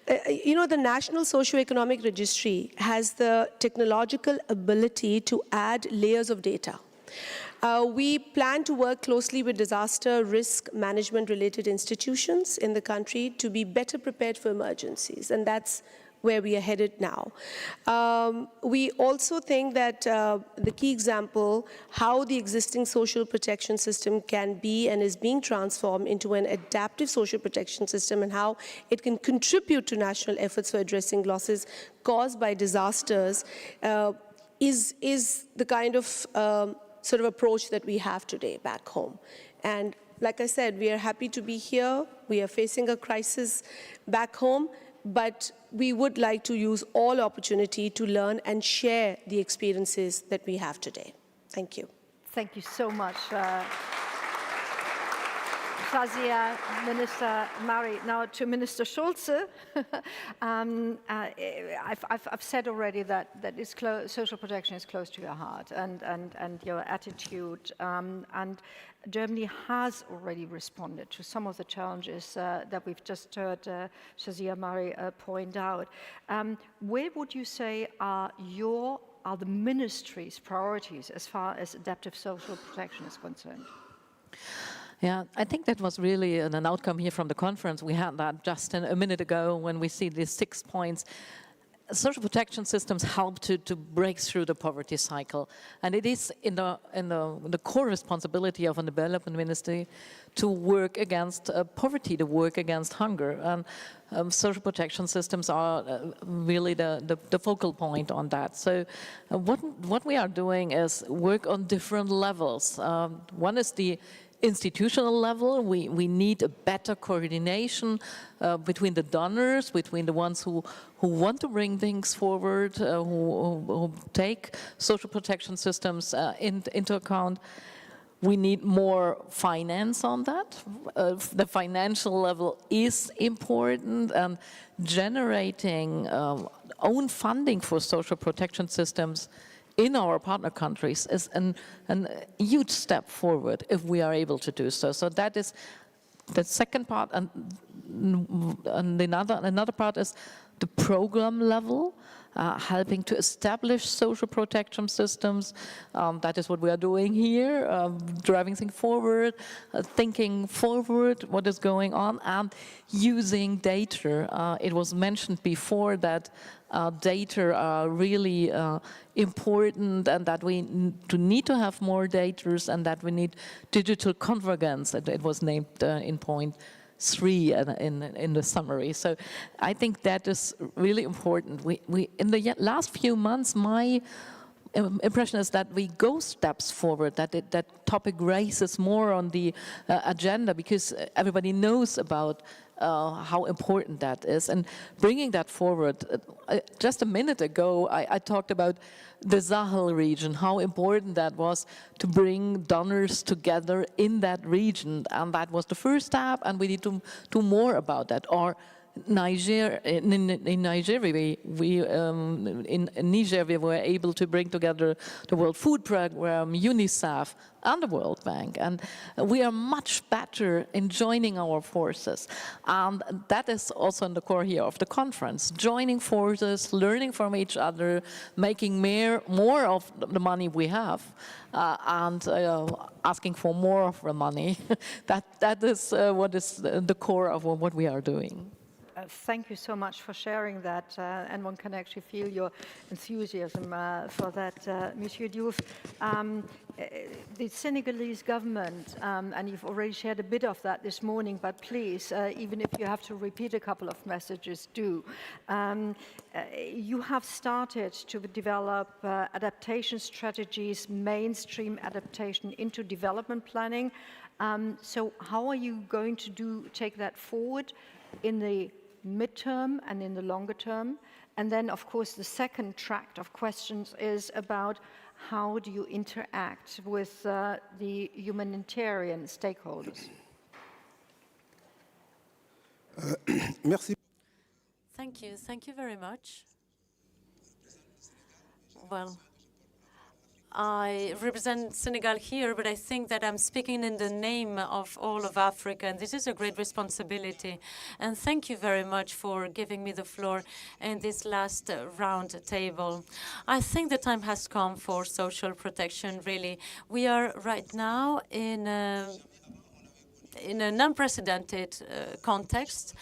The National Socioeconomic Registry has the technological ability to add layers of data. We plan to work closely with disaster risk management related institutions in the country to be better prepared for emergencies, and that's where we are headed now. We also think that the key example, how the existing social protection system can be and is being transformed into an adaptive social protection system, and how it can contribute to national efforts for addressing losses caused by disasters, is the kind of sort of approach that we have today back home. And like I said, we are happy to be here. We are facing a crisis back home, but we would like to use all opportunity to learn and share the experiences that we have today. Thank you. Thank you so much, Shazia, Minister Mari. Now to Minister Schulze. I've said already that social protection is close to your heart and your attitude, and Germany has already responded to some of the challenges that we've just heard Shazia Mari point out. Where would you say are the ministry's priorities as far as adaptive social protection is concerned? Yeah, I think that was really an outcome here from the conference. We had that just a minute ago when we see these 6 points. Social protection systems help to break through the poverty cycle, and it is in the core responsibility of a development ministry to work against poverty, to work against hunger, and social protection systems are really the focal point on that. So what we are doing is work on different levels. One is the institutional level. We need a better coordination between the donors, between the ones who want to bring things forward, who take social protection systems into account. We need more finance on that. The financial level is important, and generating own funding for social protection systems in our partner countries is a huge step forward if we are able to do so. So that is the second part, and another part is the program level, helping to establish social protection systems. That is what we are doing here, driving things forward, thinking forward what is going on, and using data. It was mentioned before that data are really important, and that we need to have more data, and that we need digital convergence. It was named in point 3 in the summary. So I think that is really important. We in the last few months, my impression is that we go steps forward, that topic raises more on the agenda, because everybody knows about how important that is. And bringing that forward, just a minute ago, I talked about the Sahel region, how important that was to bring donors together in that region. And that was the first step, and we need to do more about that. Or Niger, in Niger, in Niger, we were able to bring together the World Food Programme, UNICEF, and the World Bank. And we are much better in joining our forces. And that is also in the core here of the conference. Joining forces, learning from each other, making more of the money we have, and asking for more of the money. that is what is the core of what we are doing. Thank you so much for sharing that, and one can actually feel your enthusiasm for that, Monsieur Diouf. The Senegalese government, and you've already shared a bit of that this morning, but please, even if you have to repeat a couple of messages, do. You have started to develop adaptation strategies, mainstream adaptation into development planning. So how are you going to take that forward in the midterm and in the longer term? And then, of course, the second tract of questions is about how do you interact with the humanitarian stakeholders? Merci. Thank you very much. Well, I represent Senegal here, but I think that I'm speaking in the name of all of Africa, and this is a great responsibility. And thank you very much for giving me the floor in this last round table. I think the time has come for social protection, really. We are right now in an unprecedented context.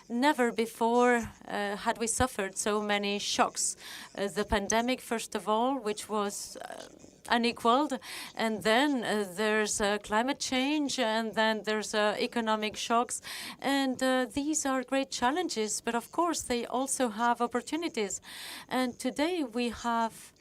Never before had we suffered so many shocks. The pandemic, first of all, which was unequaled, and then there's climate change, and then there's economic shocks. And these are great challenges, but of course they also have opportunities. And today we have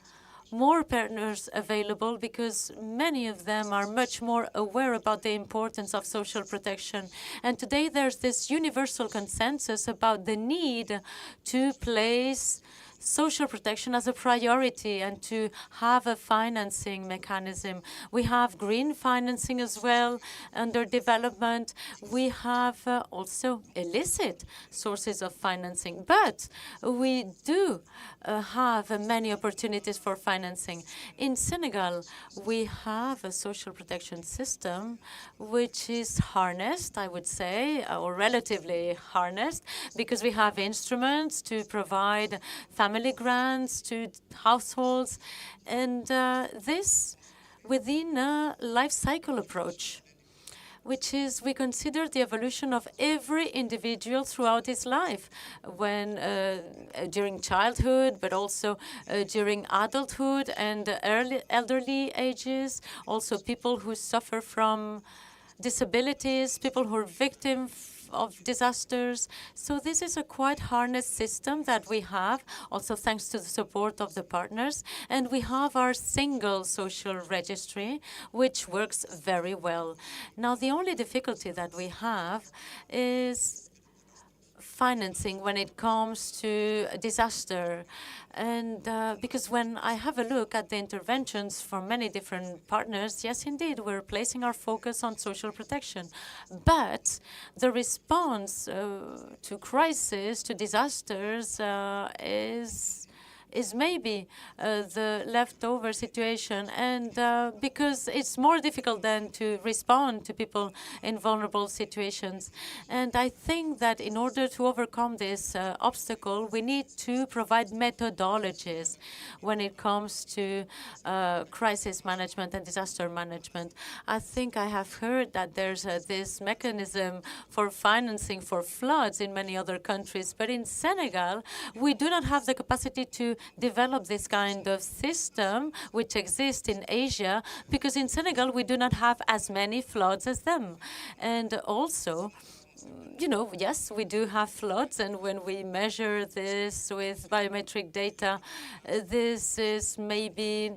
more partners available because many of them are much more aware about the importance of social protection. And today there's this universal consensus about the need to place social protection as a priority and to have a financing mechanism. We have green financing as well under development. We have also illicit sources of financing, but we do have many opportunities for financing. In Senegal, we have a social protection system which is harnessed, I would say, or relatively harnessed, because we have instruments to provide family grants to households, and this within a life cycle approach. which is we consider the evolution of every individual throughout his life, when during childhood, but also during adulthood and elderly ages, also people who suffer from disabilities, people who are victims of disasters. So this is a quite harnessed system that we have, also thanks to the support of the partners. And we have our single social registry, which works very well. Now, the only difficulty that we have is financing when it comes to disaster. And because when I have a look at the interventions from many different partners, yes, indeed, we're placing our focus on social protection. But the response to crisis, to disasters, is maybe the leftover situation, and because it's more difficult than to respond to people in vulnerable situations. And I think that in order to overcome this obstacle, we need to provide methodologies when it comes to crisis management and disaster management. I think I have heard that there's this mechanism for financing for floods in many other countries, but in Senegal, we do not have the capacity to develop this kind of system which exists in Asia, because in Senegal we do not have as many floods as them. And also, you know, yes, we do have floods, and when we measure this with biometric data, this is maybe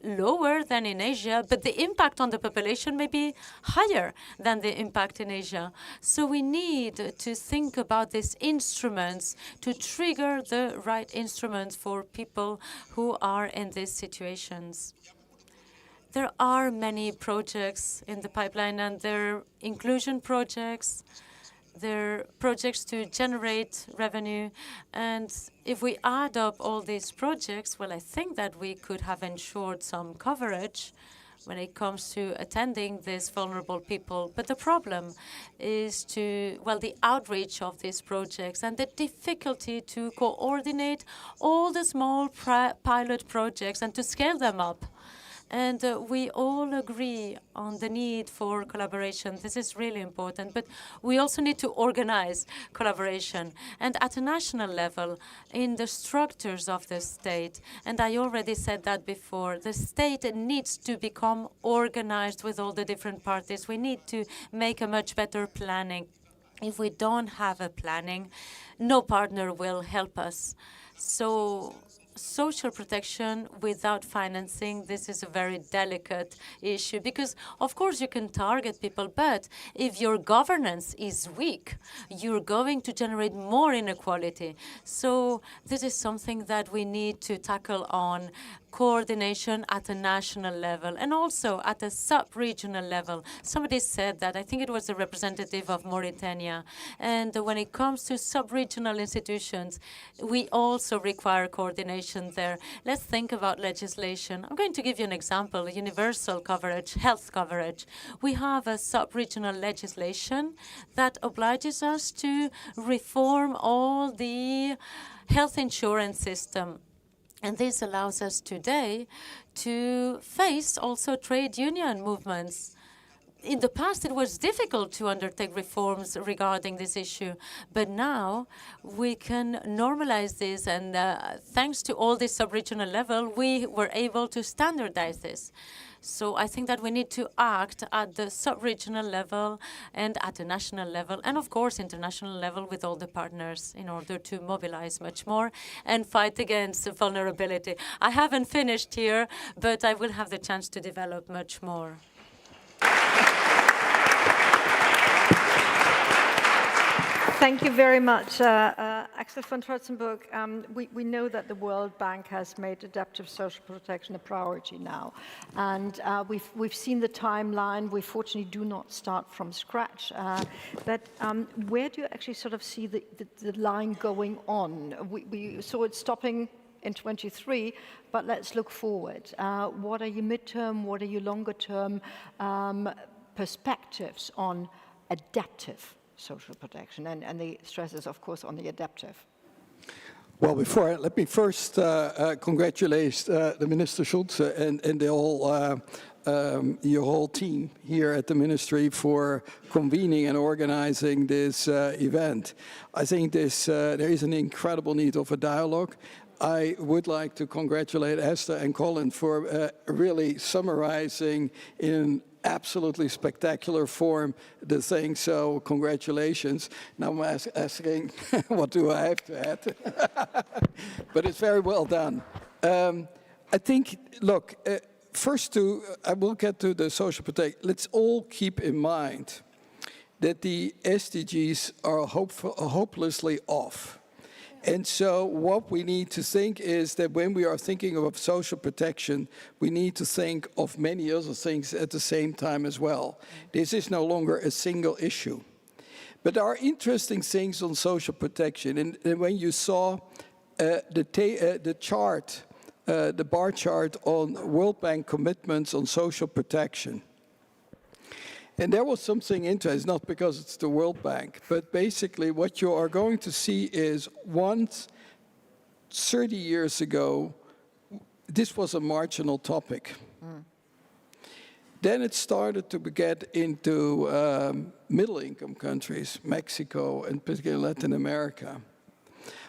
lower than in Asia, but the impact on the population may be higher than the impact in Asia. So we need to think about these instruments, to trigger the right instruments for people who are in these situations. There are many projects in the pipeline, and they're inclusion projects. They're projects to generate revenue. And if we add up all these projects, well, I think that we could have ensured some coverage when it comes to attending these vulnerable people. But the problem is the outreach of these projects and the difficulty to coordinate all the small pilot projects and to scale them up. And we all agree on the need for collaboration. This is really important. But we also need to organize collaboration. And at a national level, in the structures of the state, and I already said that before, the state needs to become organized with all the different parties. We need to make a much better planning. If we don't have a planning, no partner will help us. So social protection without financing, this is a very delicate issue, because of course you can target people, but if your governance is weak, you're going to generate more inequality. So this is something that we need to tackle on coordination at a national level and also at a sub-regional level. Somebody said that, I think it was the representative of Mauritania. And when it comes to sub-regional institutions, we also require coordination there. Let's think about legislation. I'm going to give you an example, universal coverage, health coverage. We have a sub-regional legislation that obliges us to reform all the health insurance system. And this allows us today to face also trade union movements. In the past, it was difficult to undertake reforms regarding this issue, but now we can normalize this, and thanks to all this sub-regional level, we were able to standardize this. So I think that we need to act at the sub-regional level and at the national level, and of course international level with all the partners in order to mobilize much more and fight against vulnerability. I haven't finished here, but I will have the chance to develop much more. Thank you very much, Axel von Trotzenburg. We know that the World Bank has made adaptive social protection a priority now, and we've seen the timeline. We fortunately do not start from scratch, but where do you actually sort of see the line going on? We saw it stopping in 23, but let's look forward. What are your midterm, what are your longer term perspectives on adaptive social protection, and the stress is, of course, on the adaptive? Well, let me first congratulate the Minister Schulz and the whole, your whole team here at the Ministry for convening and organizing this event. I think there is an incredible need of a dialogue. I would like to congratulate Esther and Colin for really summarizing in absolutely spectacular form the thing, so congratulations. Now I'm asking, what do I have to add? But it's very well done. I think, look, I will get to the social protection. Let's all keep in mind that the SDGs are hopelessly off. And so what we need to think is that when we are thinking of social protection, we need to think of many other things at the same time as well. This is no longer a single issue. But there are interesting things on social protection. And when you saw the chart, the bar chart on World Bank commitments on social protection, and there was something interesting, not because it's the World Bank, but basically what you are going to see is once 30 years ago, this was a marginal topic. Then it started to get into middle-income countries, Mexico and particularly Latin America.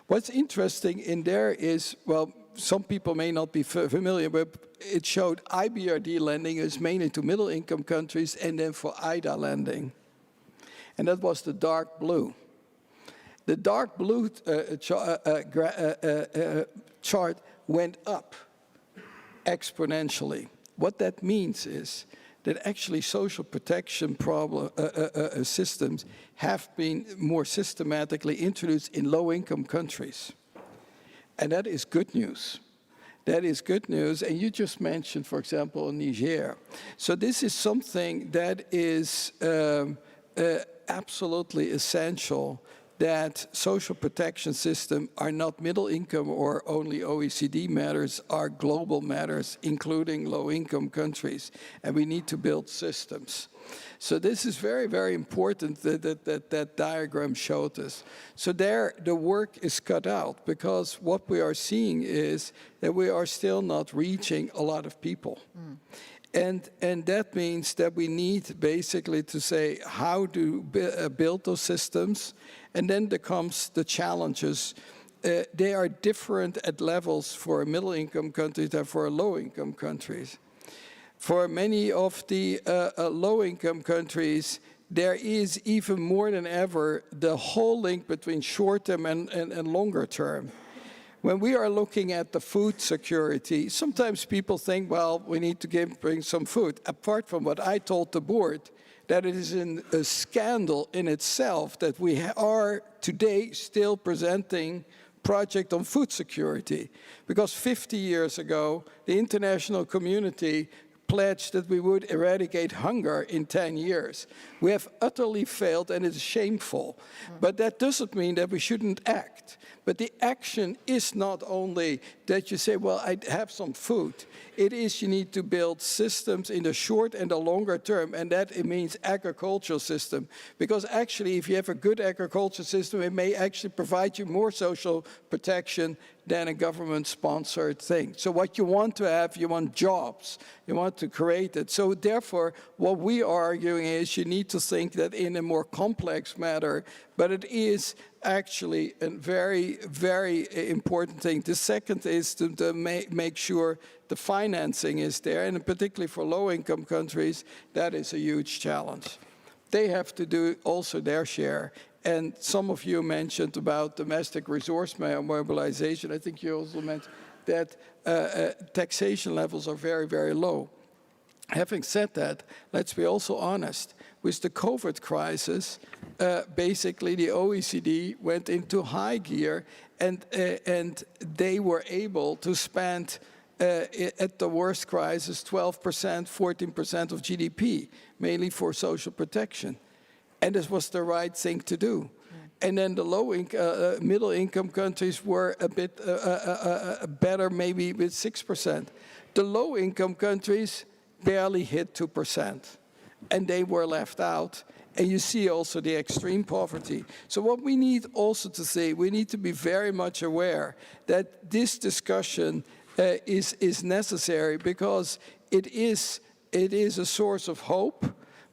What's interesting in there is, well, some people may not be familiar, but it showed IBRD lending is mainly to middle-income countries and then for IDA lending. And that was the dark blue. The dark blue chart went up exponentially. What that means is that actually social protection systems have been more systematically introduced in low-income countries. And that is good news. That is good news. And you just mentioned, for example, Niger. So this is something that is absolutely essential, that social protection systems are not middle income or only OECD matters, are global matters, including low-income countries. And we need to build systems. So this is very, very important that diagram showed us. So there, the work is cut out, because what we are seeing is that we are still not reaching a lot of people. And that means that we need basically to say how to build those systems. And then there comes the challenges. They are different at levels for middle-income countries than for low-income countries. For many of the low-income countries, there is even more than ever the whole link between short-term and longer-term. When we are looking at the food security, sometimes people think, well, we need to bring some food. Apart from what I told the board, that it is a scandal in itself that we are today still presenting project on food security. Because 50 years ago, the international community pledged that we would eradicate hunger in 10 years. We have utterly failed, and it's shameful. But that doesn't mean that we shouldn't act. But the action is not only that you say, well, I have some food. It is you need to build systems in the short and the longer term, and that it means agricultural system. Because actually, if you have a good agricultural system, it may actually provide you more social protection than a government-sponsored thing. So what you want to have, you want jobs. You want to create it. So therefore, what we are arguing is you need to think that in a more complex matter, but it is actually a very, very important thing. The second is to make sure the financing is there, and particularly for low-income countries, that is a huge challenge. They have to do also their share. And some of you mentioned about domestic resource mobilization. I think you also mentioned that taxation levels are very, very low. Having said that, let's be also honest. With the COVID crisis, basically the OECD went into high gear, and they were able to spend at the worst crisis 12%, 14% of GDP, mainly for social protection. And this was the right thing to do. And then the middle-income countries were a bit better, maybe with 6%. The low-income countries barely hit 2%. And they were left out. And you see also the extreme poverty. So what we need also to say, we need to be very much aware that this discussion is necessary, because it is a source of hope,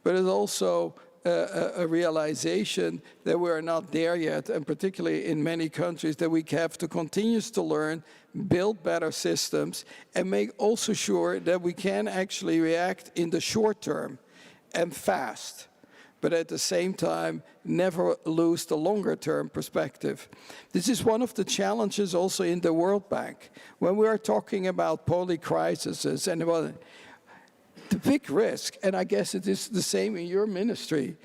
but it's also a realization that we're not there yet, and particularly in many countries, that we have to continue to learn, build better systems, and make also sure that we can actually react in the short term and fast, but at the same time, never lose the longer term perspective. This is one of the challenges also in the World Bank. When we are talking about polycrises and the big risk, and I guess it is the same in your ministry,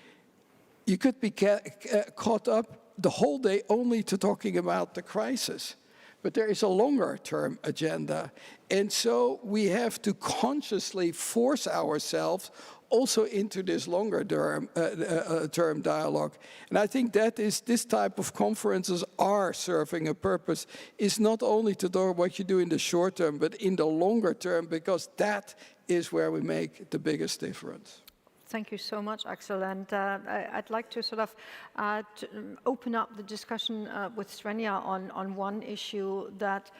you could be caught up the whole day only to talking about the crisis. But there is a longer term agenda. And so we have to consciously force ourselves also into this longer term dialogue. And I think that is, this type of conferences are serving a purpose, is not only to do what you do in the short term, but in the longer term, because that is where we make the biggest difference. Thank you so much, Axel. And I'd like to sort of open up the discussion with Svenja on one issue that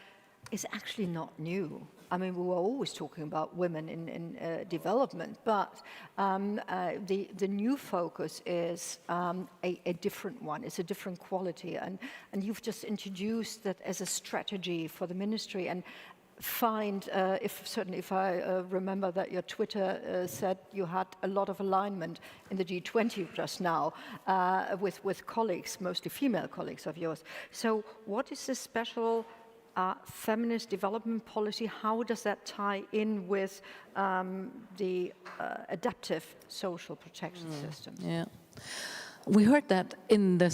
is actually not new. I mean, we were always talking about women in development, but the new focus is a different one. It's a different quality. And you've just introduced that as a strategy for the ministry. And certainly if I remember that your Twitter said you had a lot of alignment in the G20 just now with colleagues, mostly female colleagues of yours. So what is this special feminist development policy? How does that tie in with the adaptive social protection system? Yeah. We heard that in the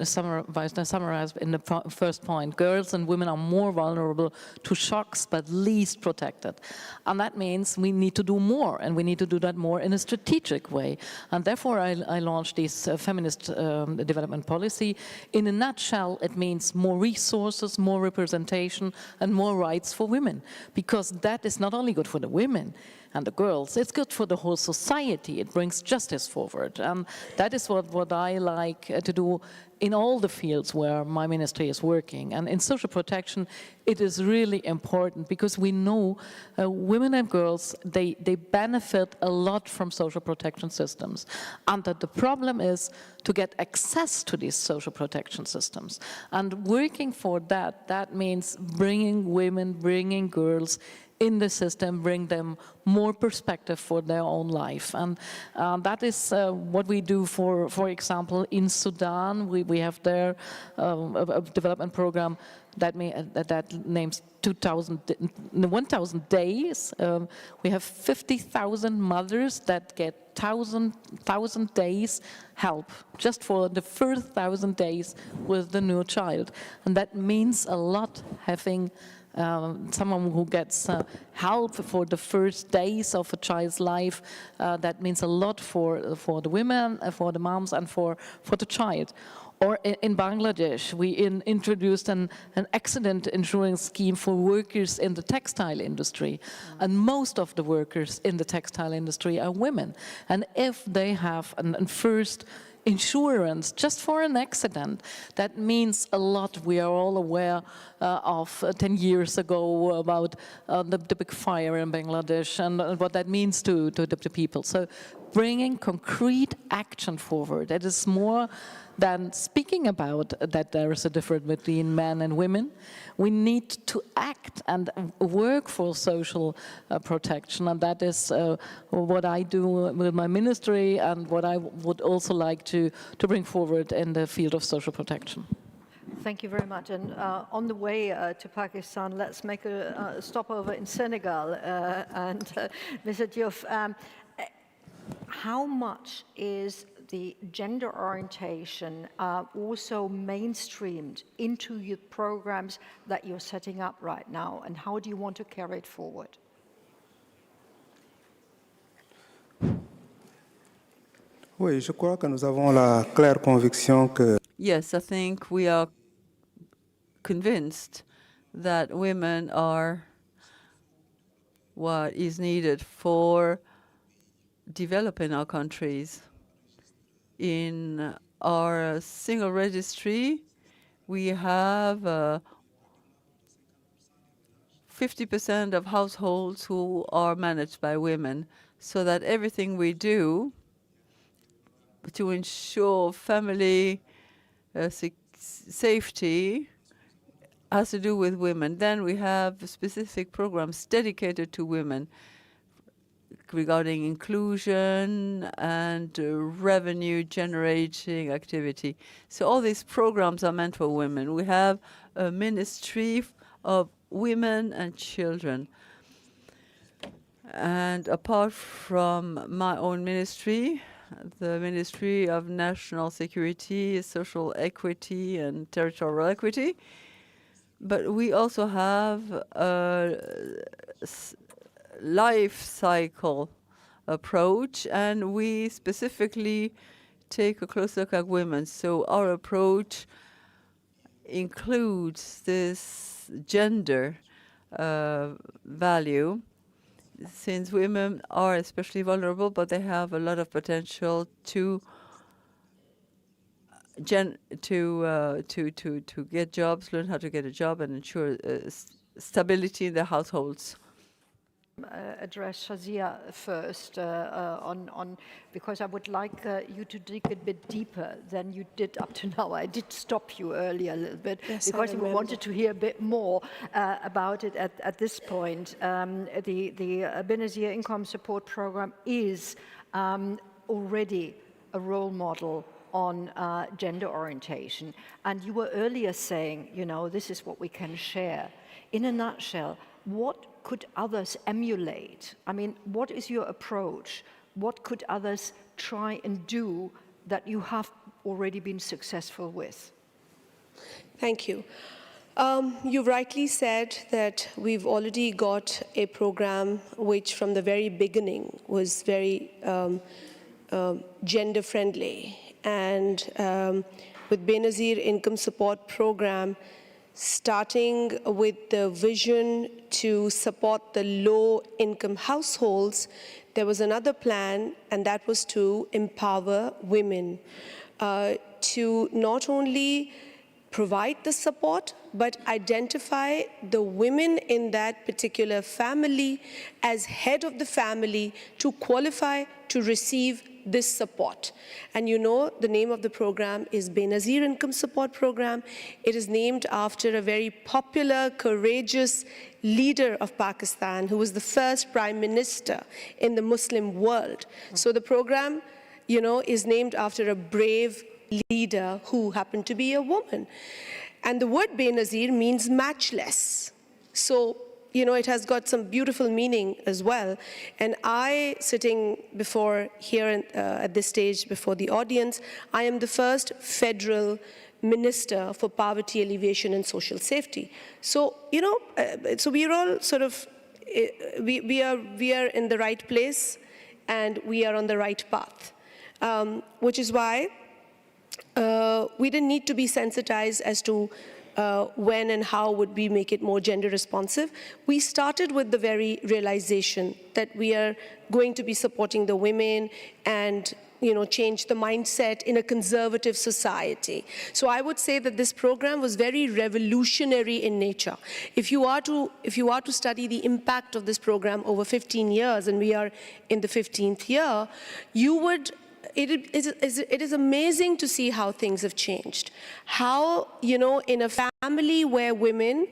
summarized in the first point. Girls and women are more vulnerable to shocks, but least protected. And that means we need to do more, and we need to do that more in a strategic way. And therefore, I launched this feminist development policy. In a nutshell, it means more resources, more representation, and more rights for women. Because that is not only good for the women and the girls, it's good for the whole society. It brings justice forward. And that is what I like to do in all the fields where my ministry is working. And in social protection, it is really important, because we know women and girls, they benefit a lot from social protection systems. And that the problem is to get access to these social protection systems. And working for that, that means bringing women, bringing girls in the system, bring them more perspective for their own life. And that is what we do, for example, in Sudan. We have there a development program that names 1,000 days. We have 50,000 mothers that get 1,000 days help just for the first 1,000 days with the new child. And that means a lot, having someone who gets help for the first days of a child's life. That means a lot for the women, for the moms, and for the child. Or in Bangladesh, we introduced an accident insurance scheme for workers in the textile industry. And most of the workers in the textile industry are women. And if they have a first insurance just for an accident, that means a lot. We are all aware of 10 years ago about the big fire in Bangladesh and what that means to the people. So bringing concrete action forward, that is more than speaking about that there is a difference between men and women. We need to act and work for social protection, and that is what I do with my ministry and what I would also like to bring forward in the field of social protection. Thank you very much. And on the way to Pakistan, let's make a stopover in Senegal and Mr. Diouf. How much is the gender orientation also mainstreamed into your programs that you're setting up right now, and how do you want to carry it forward? Oui, je crois que nous avons la claire conviction que Yes, I think we are convinced that women are what is needed for developing our countries. In our single registry, we have 50% of households who are managed by women, so that everything we do to ensure family safety has to do with women. Then we have specific programs dedicated to women regarding inclusion and revenue generating activity. So all these programs are meant for women. We have a ministry of women and children. And apart from my own ministry, the Ministry of National Security, Social Equity and Territorial Equity, but we also have a life cycle approach, and we specifically take a close look at women. So our approach includes this gender value, since women are especially vulnerable, but they have a lot of potential to get jobs, learn how to get a job, and ensure stability in their households. Address Shazia first because I would like you to dig a bit deeper than you did up to now. I did stop you earlier a little bit because we wanted to hear a bit more about it at this point. The Benazir Income Support Program is already a role model on gender orientation. And you were earlier saying, you know, this is what we can share. In a nutshell, what could others emulate? I mean, what is your approach? What could others try and do that you have already been successful with? Thank you. You rightly said that we've already got a program which from the very beginning was very gender friendly. And with Benazir Income Support Program, starting with the vision to support the low-income households, there was another plan, and that was to empower women, to not only provide the support, but identify the women in that particular family as head of the family to qualify to receive this support. And you know, the name of the program is Benazir Income Support Program. It is named after a very popular, courageous leader of Pakistan who was the first prime minister in the Muslim world. So the program, you know, is named after a brave leader who happened to be a woman. And the word Benazir means matchless. So, you know, it has got some beautiful meaning as well. And I, sitting before here at this stage before the audience, I am the first federal minister for poverty alleviation and social safety. So, you know, so we are all sort of, we are in the right place and we are on the right path, which is why we didn't need to be sensitized as to when and how would we make it more gender responsive. We started with the very realization that we are going to be supporting the women and, you know, change the mindset in a conservative society. So I would say that this program was very revolutionary in nature. If you are to study the impact of this program over 15 years, and we are in the 15th year, you would. It is amazing to see how things have changed. How, you know, in a family where women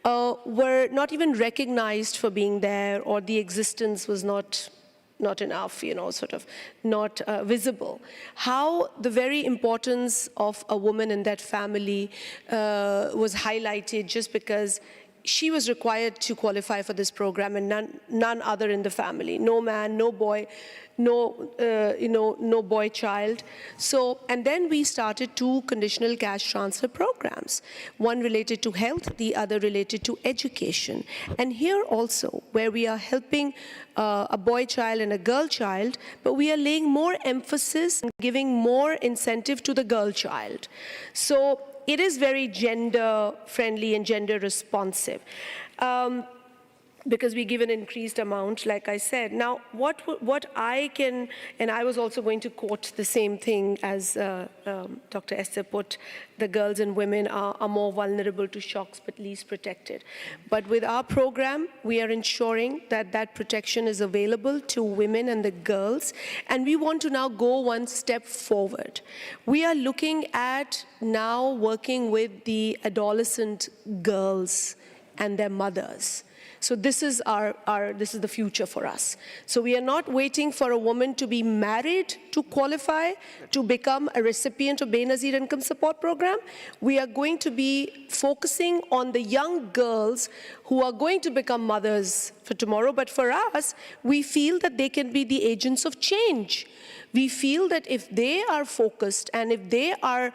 were not even recognized for being there, or the existence was not enough, you know, sort of not visible. How the very importance of a woman in that family was highlighted just because she was required to qualify for this program, and none other in the family. No man, no boy, no boy child. So, and then we started 2 conditional cash transfer programs, one related to health, the other related to education. And here also, where we are helping a boy child and a girl child, but we are laying more emphasis and giving more incentive to the girl child. So it is very gender friendly and gender responsive. because we give an increased amount, like I said. Now, what I can, and I was also going to quote the same thing as Dr. Esther put, the girls and women are more vulnerable to shocks but least protected. But with our program, we are ensuring that that protection is available to women and the girls, and we want to now go one step forward. We are looking at now working with the adolescent girls and their mothers. So this is this is the future for us. So we are not waiting for a woman to be married to qualify to become a recipient of Benazir Income Support Program. We are going to be focusing on the young girls who are going to become mothers for tomorrow. But for us, we feel that they can be the agents of change. We feel that if they are focused and if they are,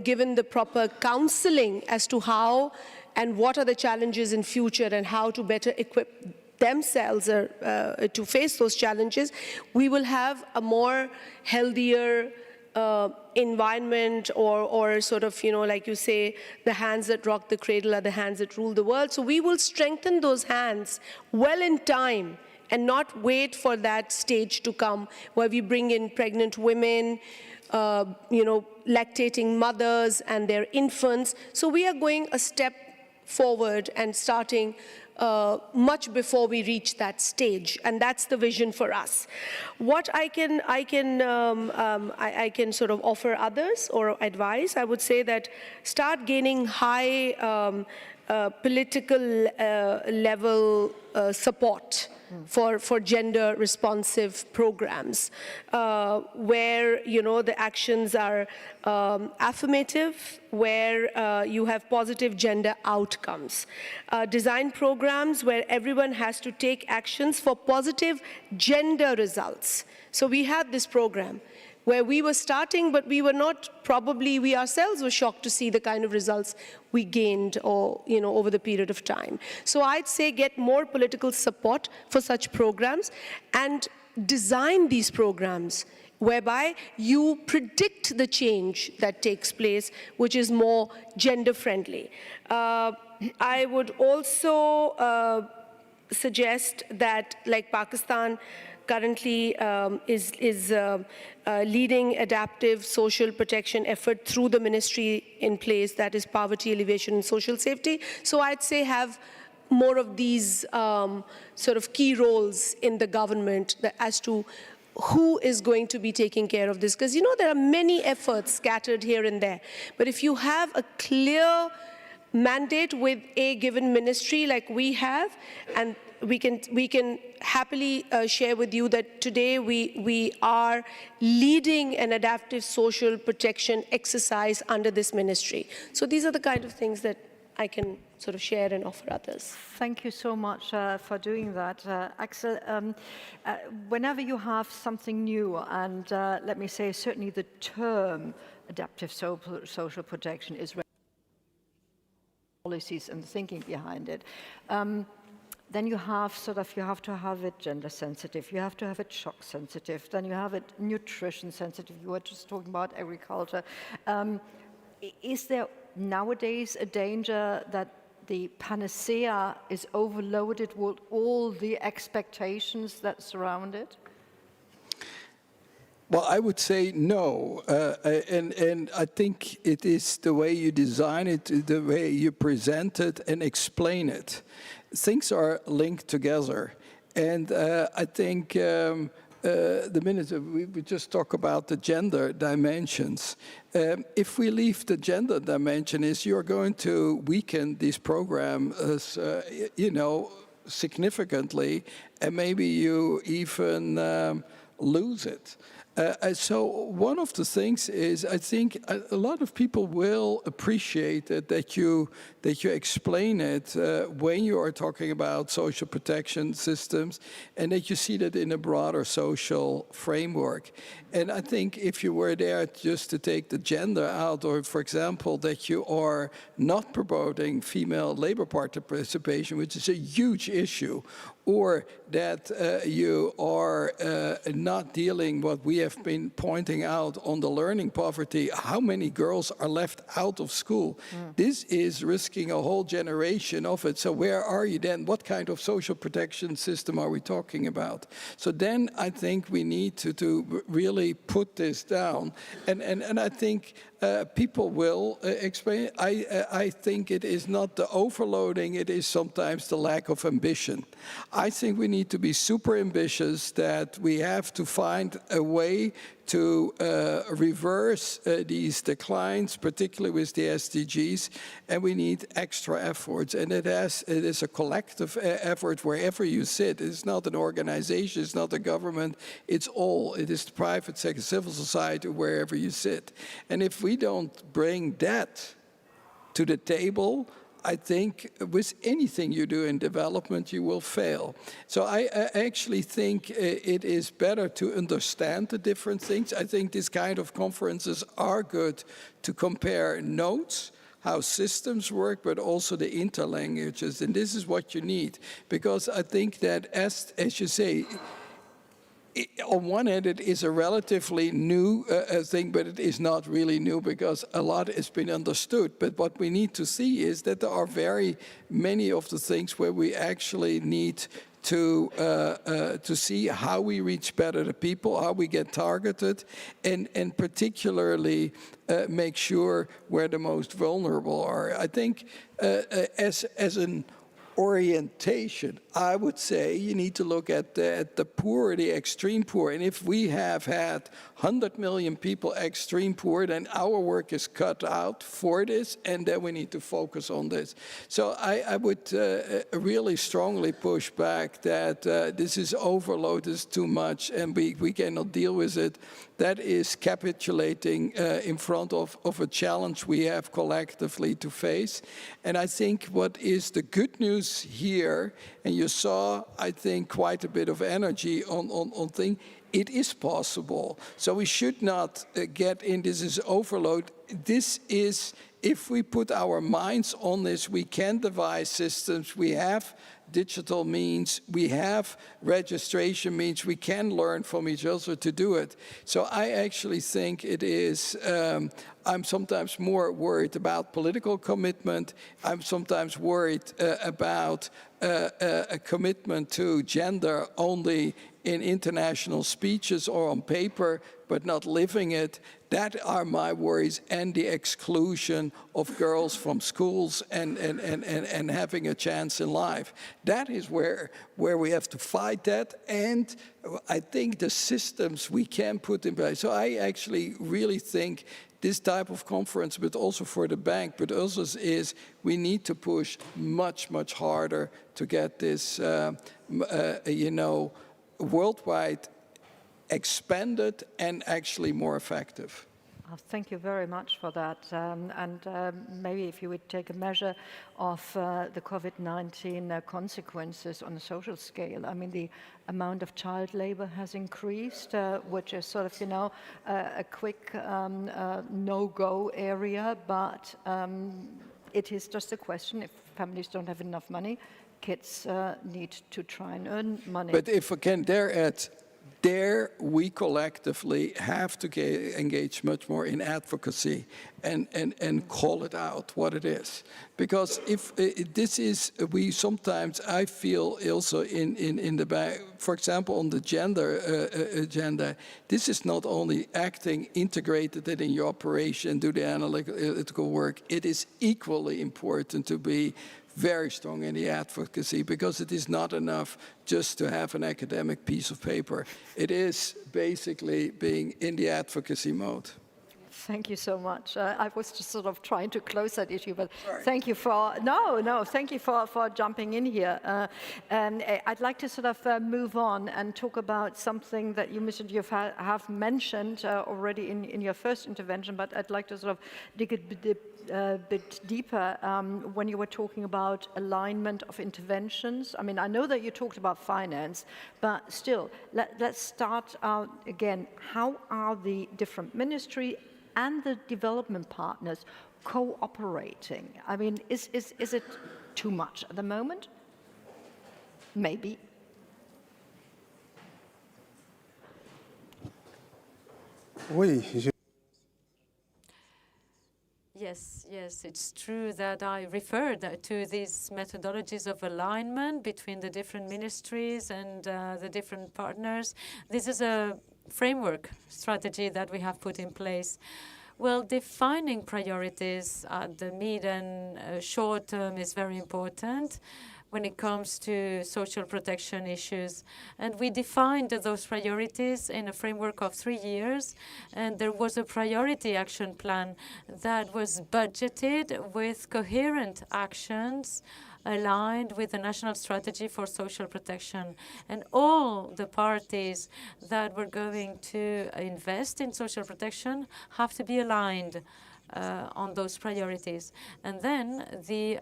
given the proper counseling as to how and what are the challenges in future and how to better equip themselves to face those challenges, we will have a more healthier environment or sort of, like you say, the hands that rock the cradle are the hands that rule the world. So we will strengthen those hands well in time and not wait for that stage to come where we bring in pregnant women, lactating mothers and their infants. So we are going a step forward and starting much before we reach that stage, and that's the vision for us. What I can sort of offer others or advise, I would say that start gaining high political level support for gender responsive programs, where the actions are affirmative, where you have positive gender outcomes. Design programs where everyone has to take actions for positive gender results. So we had this program where we were starting, but we were not, probably we ourselves were shocked to see the kind of results we gained over the period of time. So I'd say get more political support for such programs and design these programs whereby you predict the change that takes place, which is more gender friendly. I would also suggest that, like Pakistan currently is leading adaptive social protection effort through the ministry in place, that is poverty alleviation and social safety. So I'd say have more of these sort of key roles in the government as to who is going to be taking care of this. Because there are many efforts scattered here and there. But if you have a clear mandate with a given ministry like we have, and we can happily share with you that today we are leading an adaptive social protection exercise under this ministry. So these are the kind of things that I can sort of share and offer others. Thank you so much for doing that. Axel, whenever you have something new, and let me say certainly the term adaptive social protection is policies and thinking behind it, then you have to have it gender sensitive, you have to have it shock sensitive, then you have it nutrition sensitive, you were just talking about agriculture. Is there nowadays a danger that the panacea is overloaded with all the expectations that surround it? Well, I would say no, and I think it is the way you design it, the way you present it and explain it. Things are linked together, and I think the minute we just talk about the gender dimensions, if we leave the gender dimension, you're going to weaken these programs, significantly, and maybe you even lose it. So one of the things is, I think a lot of people will appreciate it, that you explain it when you are talking about social protection systems, and that you see that in a broader social framework. And I think if you were there just to take the gender out, or for example, that you are not promoting female labor participation, which is a huge issue, or that you are not dealing what we have been pointing out on the learning poverty, how many girls are left out of school. This is risking a whole generation of it. So where are you then? What kind of social protection system are we talking about? So then I think we need to really put this down. And I think people will explain. I think it is not the overloading, it is sometimes the lack of ambition. I think we need to be super ambitious, that we have to find a way to reverse these declines, particularly with the SDGs, and we need extra efforts. And it is a collective effort wherever you sit. It's not an organization, it's not a government, it's all. It is the private sector, civil society, wherever you sit. And if we don't bring that to the table, I think with anything you do in development, you will fail. So I actually think it is better to understand the different things. I think this kind of conferences are good to compare notes, how systems work, but also the interlanguages. And this is what you need. Because I think that, as you say, on one hand, it is a relatively new thing, but it is not really new because a lot has been understood. But what we need to see is that there are very many of the things where we actually need to see how we reach better the people, how we get targeted, and particularly make sure where the most vulnerable are. I think as an orientation, I would say you need to look at the poor, the extreme poor. And if we have had 100 million people extreme poor, then our work is cut out for this, and then we need to focus on this. So I would really strongly push back that this is overload, this is too much, and we cannot deal with it. That is capitulating in front of a challenge we have collectively to face. And I think what is the good news here, and you saw, I think, quite a bit of energy on things, it is possible. So we should not get in this is overload. This is, if we put our minds on this, we can devise systems. We have digital means, we have registration means, we can learn from each other to do it. So I actually think it is, I'm sometimes more worried about political commitment. I'm sometimes worried about a commitment to gender only in international speeches or on paper, but not living it. That are my worries, and the exclusion of girls from schools and having a chance in life. That is where we have to fight that, and I think the systems we can put in place. So I actually really think this type of conference, but also for the bank, but also is we need to push much, much harder to get this, worldwide expanded and actually more effective. Thank you very much for that. Maybe if you would take a measure of the COVID-19 consequences on a social scale. I mean, the amount of child labor has increased, which is sort of, a quick no-go area, but it is just a question if families don't have enough money, kids need to try and earn money. But if I can there we collectively have to engage much more in advocacy and call it out what it is. Because if this is, we sometimes, I feel also in the back, for example, on the gender agenda, this is not only acting integrated in your operation, do the analytical work, it is equally important to be very strong in the advocacy, because it is not enough just to have an academic piece of paper. It is basically being in the advocacy mode. Thank you so much. I was just sort of trying to close that issue, but sorry. Thank you for, thank you for jumping in here. And I'd like to sort of move on and talk about something that you have mentioned already in your first intervention, but I'd like to sort of dig a bit deeper when you were talking about alignment of interventions. I mean, I know that you talked about finance, but still, let's start out again. How are the different ministries and the development partners cooperating? I mean, is it too much at the moment? Maybe. Oui, Yes, it's true that I referred to these methodologies of alignment between the different ministries and the different partners. This is a framework strategy that we have put in place. Well, defining priorities at the mid and short term is very important when it comes to social protection issues. And we defined those priorities in a framework of 3 years. And there was a priority action plan that was budgeted with coherent actions aligned with the national strategy for social protection. And all the parties that were going to invest in social protection have to be aligned on those priorities. And then the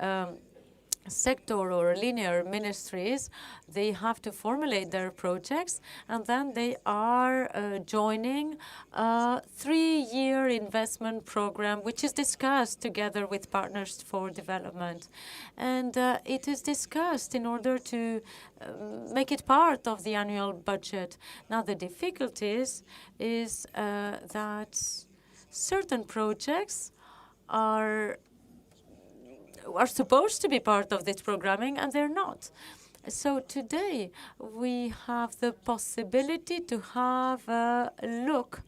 sector or linear ministries, they have to formulate their projects, and then they are joining a 3-year investment program, which is discussed together with Partners for Development. And it is discussed in order to make it part of the annual budget. Now, the difficulties is that certain projects are supposed to be part of this programming, and they're not. So today, we have the possibility to have a look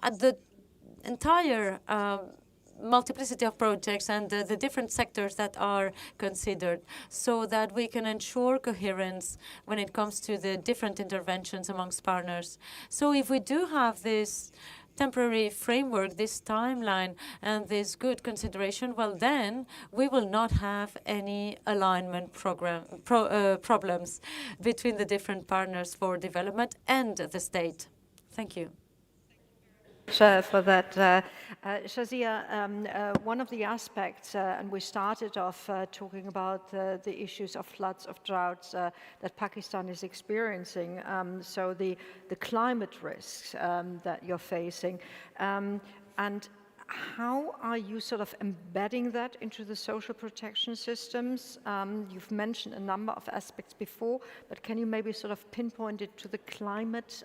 at the entire multiplicity of projects and the different sectors that are considered, so that we can ensure coherence when it comes to the different interventions amongst partners. So if we do have this temporary framework, this timeline, and this good consideration, well, then we will not have any alignment problems between the different partners for development and the state. Thank you. For that. Shazia, one of the aspects, and we started off talking about the issues of floods, of droughts that Pakistan is experiencing, so the climate risks that you're facing, and how are you sort of embedding that into the social protection systems? You've mentioned a number of aspects before, but can you maybe sort of pinpoint it to the climate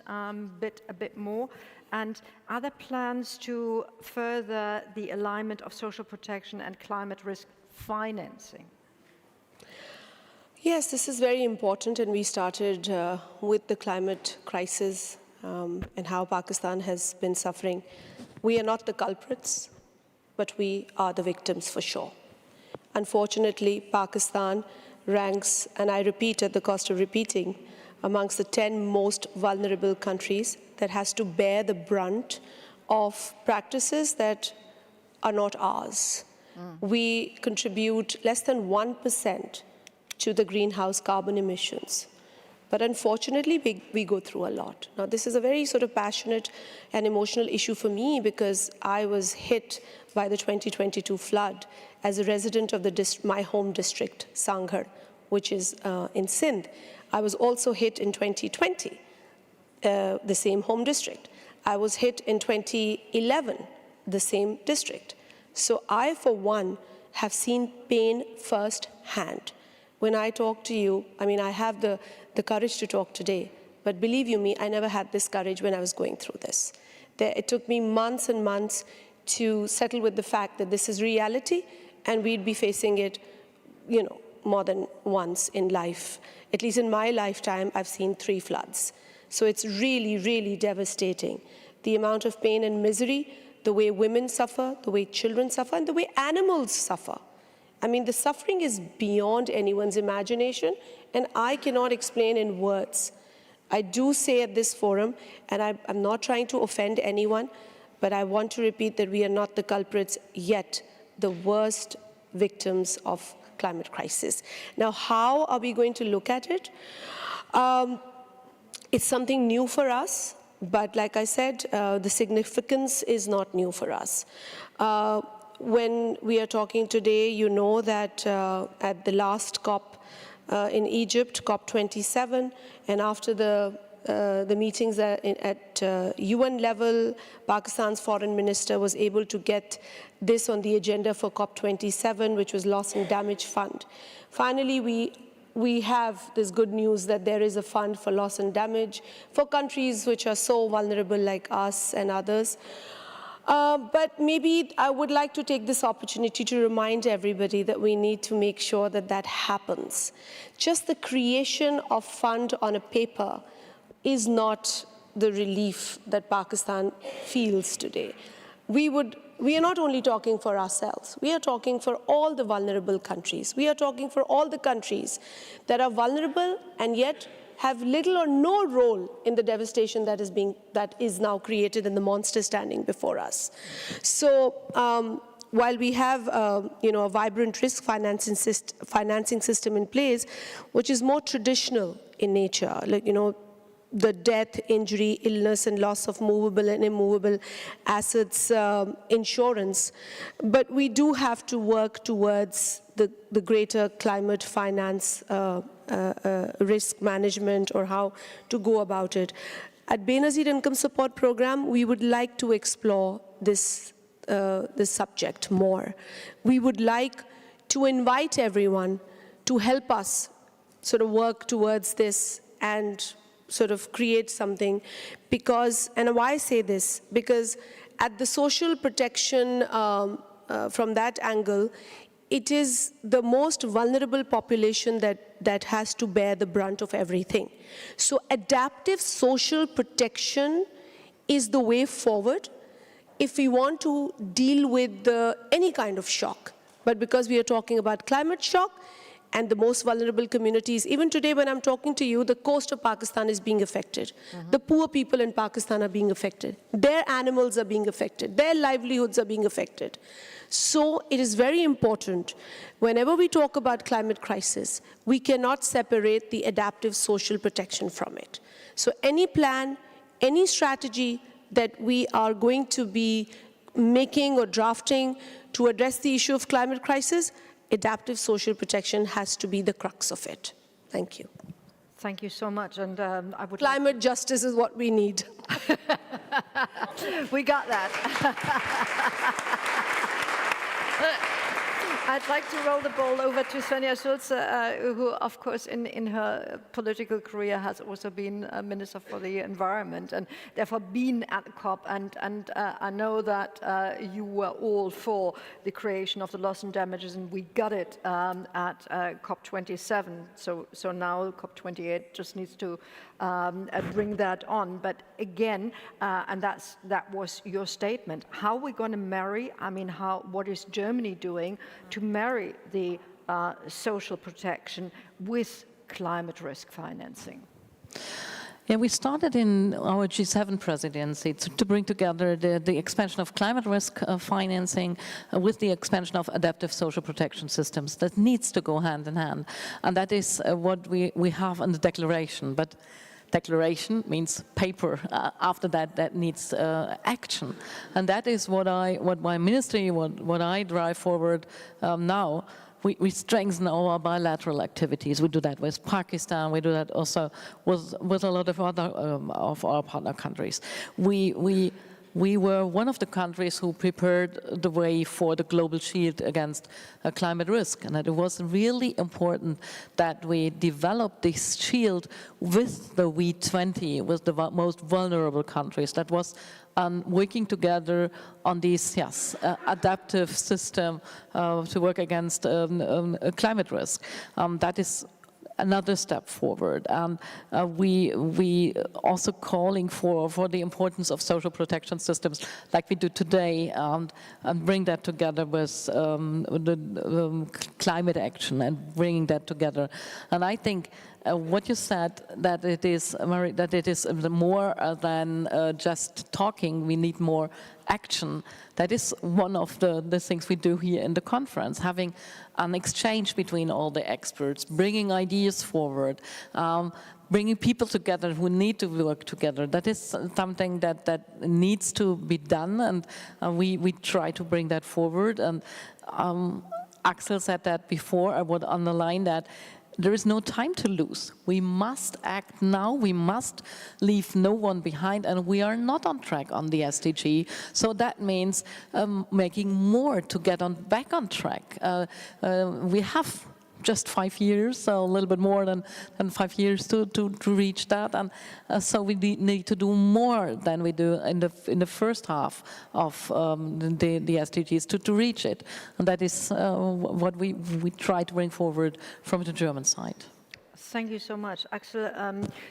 bit a bit more? And are there plans to further the alignment of social protection and climate risk financing? Yes, this is very important, and we started with the climate crisis and how Pakistan has been suffering. We are not the culprits, but we are the victims for sure. Unfortunately, Pakistan ranks, and I repeat at the cost of repeating, amongst the 10 most vulnerable countries that has to bear the brunt of practices that are not ours. We contribute less than 1% to the greenhouse carbon emissions. But unfortunately, we go through a lot. Now, this is a very sort of passionate and emotional issue for me, because I was hit by the 2022 flood as a resident of my home district, Sanghar, which is in Sindh. I was also hit in 2020, the same home district. I was hit in 2011, the same district. So I, for one, have seen pain firsthand. When I talk to you, I mean, I have the courage to talk today, but believe you me, I never had this courage when I was going through this. It took me months and months to settle with the fact that this is reality, and we'd be facing it, you know, more than once in life. At least in my lifetime, I've seen 3 floods. So it's really, really devastating. The amount of pain and misery, the way women suffer, the way children suffer, and the way animals suffer. I mean, the suffering is beyond anyone's imagination, and I cannot explain in words. I do say at this forum, and I'm not trying to offend anyone, but I want to repeat that we are not the culprits, yet the worst victims of climate crisis. Now, how are we going to look at it? It's something new for us, but like I said, the significance is not new for us. When we are talking today, you know that at the last COP in Egypt, COP27, and after the meetings at UN level, Pakistan's foreign minister was able to get this on the agenda for COP27, which was Loss and Damage Fund. Finally, we have this good news that there is a fund for loss and damage for countries which are so vulnerable like us and others. But maybe I would like to take this opportunity to remind everybody that we need to make sure that that happens. Just the creation of fund on a paper is not the relief that Pakistan feels today. We are not only talking for ourselves, we are talking for all the vulnerable countries. We are talking for all the countries that are vulnerable and yet have little or no role in the devastation that is now created in the monster standing before us. So while we have a vibrant risk financing system in place, which is more traditional in nature, like, the death, injury, illness, and loss of movable and immovable assets insurance. But we do have to work towards the greater climate finance risk management, or how to go about it. At Benazir Income Support Program, we would like to explore this subject more. We would like to invite everyone to help us sort of work towards this and sort of create something, because, and why I say this, because at the social protection from that angle, it is the most vulnerable population that has to bear the brunt of everything. So adaptive social protection is the way forward if we want to deal with any kind of shock. But because we are talking about climate shock, and the most vulnerable communities, even today when I'm talking to you, the coast of Pakistan is being affected. The poor people in Pakistan are being affected. Their animals are being affected. Their livelihoods are being affected. So it is very important, whenever we talk about climate crisis, we cannot separate the adaptive social protection from it. So any plan, any strategy that we are going to be making or drafting to address the issue of climate crisis, adaptive social protection has to be the crux of it. Thank you. Thank you so much. And I would climate justice is what we need. We got that. I'd like to roll the ball over to Svenja Schulze, who, of course, in her political career has also been a Minister for the Environment and therefore been at the COP. And I know that you were all for the creation of the loss and damages, and we got it at COP27. So now COP28 just needs to bring that on. But again, and that was your statement, how are we going to marry, what is Germany doing to marry the social protection with climate risk financing? Yeah, we started in our G7 presidency to bring together the expansion of climate risk financing with the expansion of adaptive social protection systems. That needs to go hand in hand. And that is what we have in the declaration. But declaration means paper. After that needs action. And that is what my ministry, what I drive forward now. We strengthen our bilateral activities. We do that with Pakistan. We do that also with a lot of other of our partner countries. We were one of the countries who prepared the way for the global shield against climate risk. And it was really important that we developed this shield with the V20, with the most vulnerable countries. That was working together on this, adaptive system to work against climate risk. That is another step forward. And we also calling for the importance of social protection systems like we do today, and bring that together with the climate action and bringing that together. And I think what you said, that it is more than just talking, we need more action. That is one of the things we do here in the conference, having an exchange between all the experts, bringing ideas forward, bringing people together who need to work together. That is something that needs to be done, and we try to bring that forward. And Axel said that before. I would underline that. There is no time to lose. We must act now. We must leave no one behind, and we are not on track on the SDG. So that means making more to get back on track. We have just 5 years, so a little bit more than 5 years to reach that, and so we need to do more than we do in the first half of the SDGs to reach it, and that is what we try to bring forward from the German side. Thank you so much. Axel,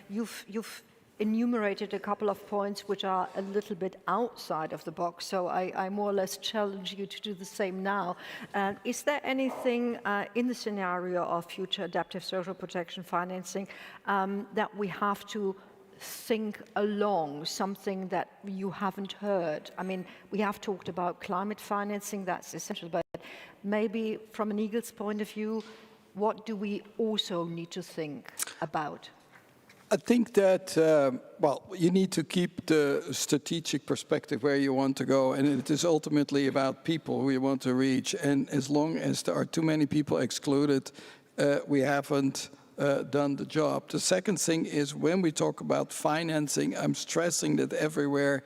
you've enumerated a couple of points which are a little bit outside of the box, so I more or less challenge you to do the same now. Is there anything in the scenario of future adaptive social protection financing that we have to think along, something that you haven't heard? I mean, we have talked about climate financing, that's essential, but maybe from an Eagle's point of view, what do we also need to think about? I think that, well, you need to keep the strategic perspective where you want to go, and it is ultimately about people who you want to reach. And as long as there are too many people excluded, we haven't done the job. The second thing is when we talk about financing, I'm stressing that everywhere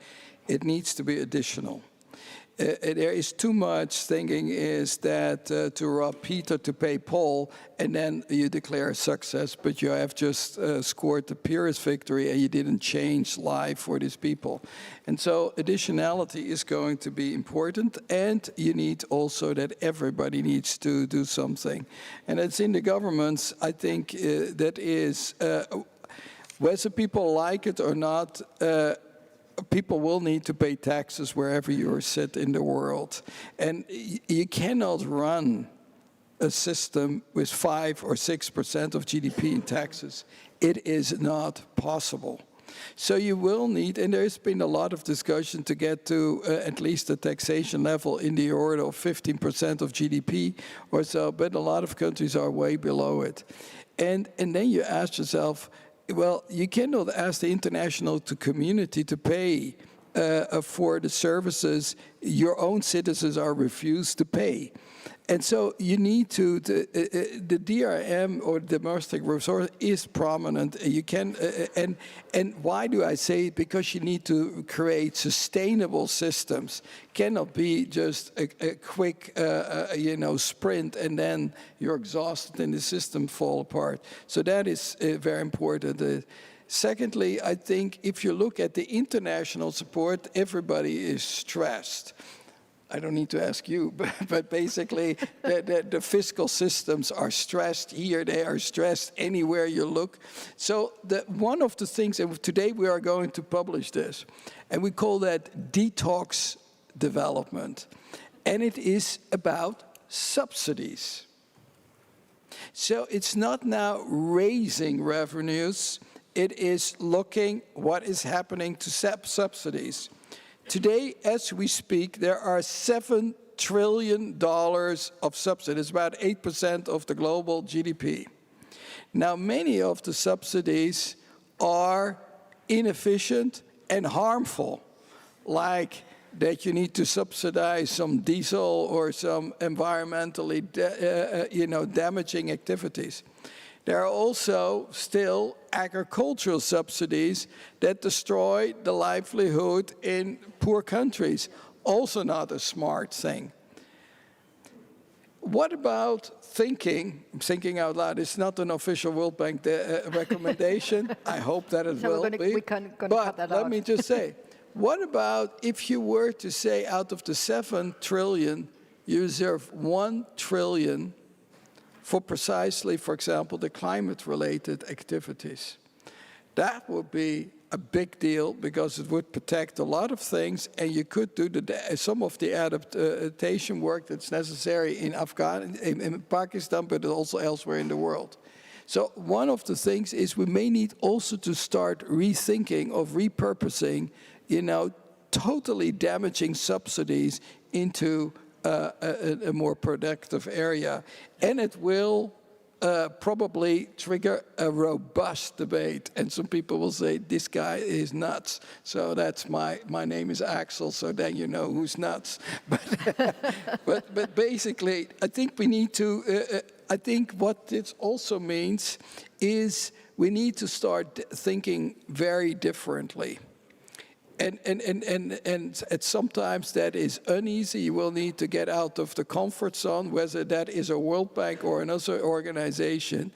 it needs to be additional. There is too much thinking is that to rob Peter to pay Paul, and then you declare success, but you have just scored the pyrrhus victory and you didn't change life for these people. And so additionality is going to be important, and you need also that everybody needs to do something. And it's in the governments, I think that is, whether people like it or not, people will need to pay taxes wherever you are set in the world. And you cannot run a system with 5 or 6% of GDP in taxes. It is not possible. So you will need, and there's been a lot of discussion to get to at least a taxation level in the order of 15% of GDP or so, but a lot of countries are way below it. And then you ask yourself, well, you cannot ask the international community to pay for the services your own citizens are refused to pay. And so you need to, the DRM or domestic resource is prominent. You can, and why do I say it? Because you need to create sustainable systems. Cannot be just a quick, sprint and then you're exhausted and the system fall apart. So that is very important. Secondly, I think if you look at the international support, everybody is stressed. I don't need to ask you, but basically the fiscal systems are stressed here, they are stressed anywhere you look. So one of the things, and today we are going to publish this, and we call that detox development. And it is about subsidies. So it's not now raising revenues, it is looking what is happening to subsidies. Today, as we speak, there are $7 trillion of subsidies, about 8% of the global GDP. Now, many of the subsidies are inefficient and harmful, like that you need to subsidize some diesel or some environmentally damaging activities. There are also still agricultural subsidies that destroy the livelihood in poor countries. Also not a smart thing. What about thinking out loud, it's not an official World Bank recommendation. I hope that it will be. But let me just say, what about if you were to say out of the 7 trillion, you reserve 1 trillion for precisely, for example, the climate-related activities? That would be a big deal because it would protect a lot of things, and you could do some of the adaptation work that's necessary in in Pakistan, but also elsewhere in the world. So one of the things is we may need also to start rethinking of repurposing, totally damaging subsidies into a more productive area, and it will probably trigger a robust debate. And some people will say, this guy is nuts. So that's my name is Axel, so then you know who's nuts. But basically, I think we need to, I think what this also means is we need to start thinking very differently. And sometimes that is uneasy. You will need to get out of the comfort zone, whether that is a World Bank or another organization.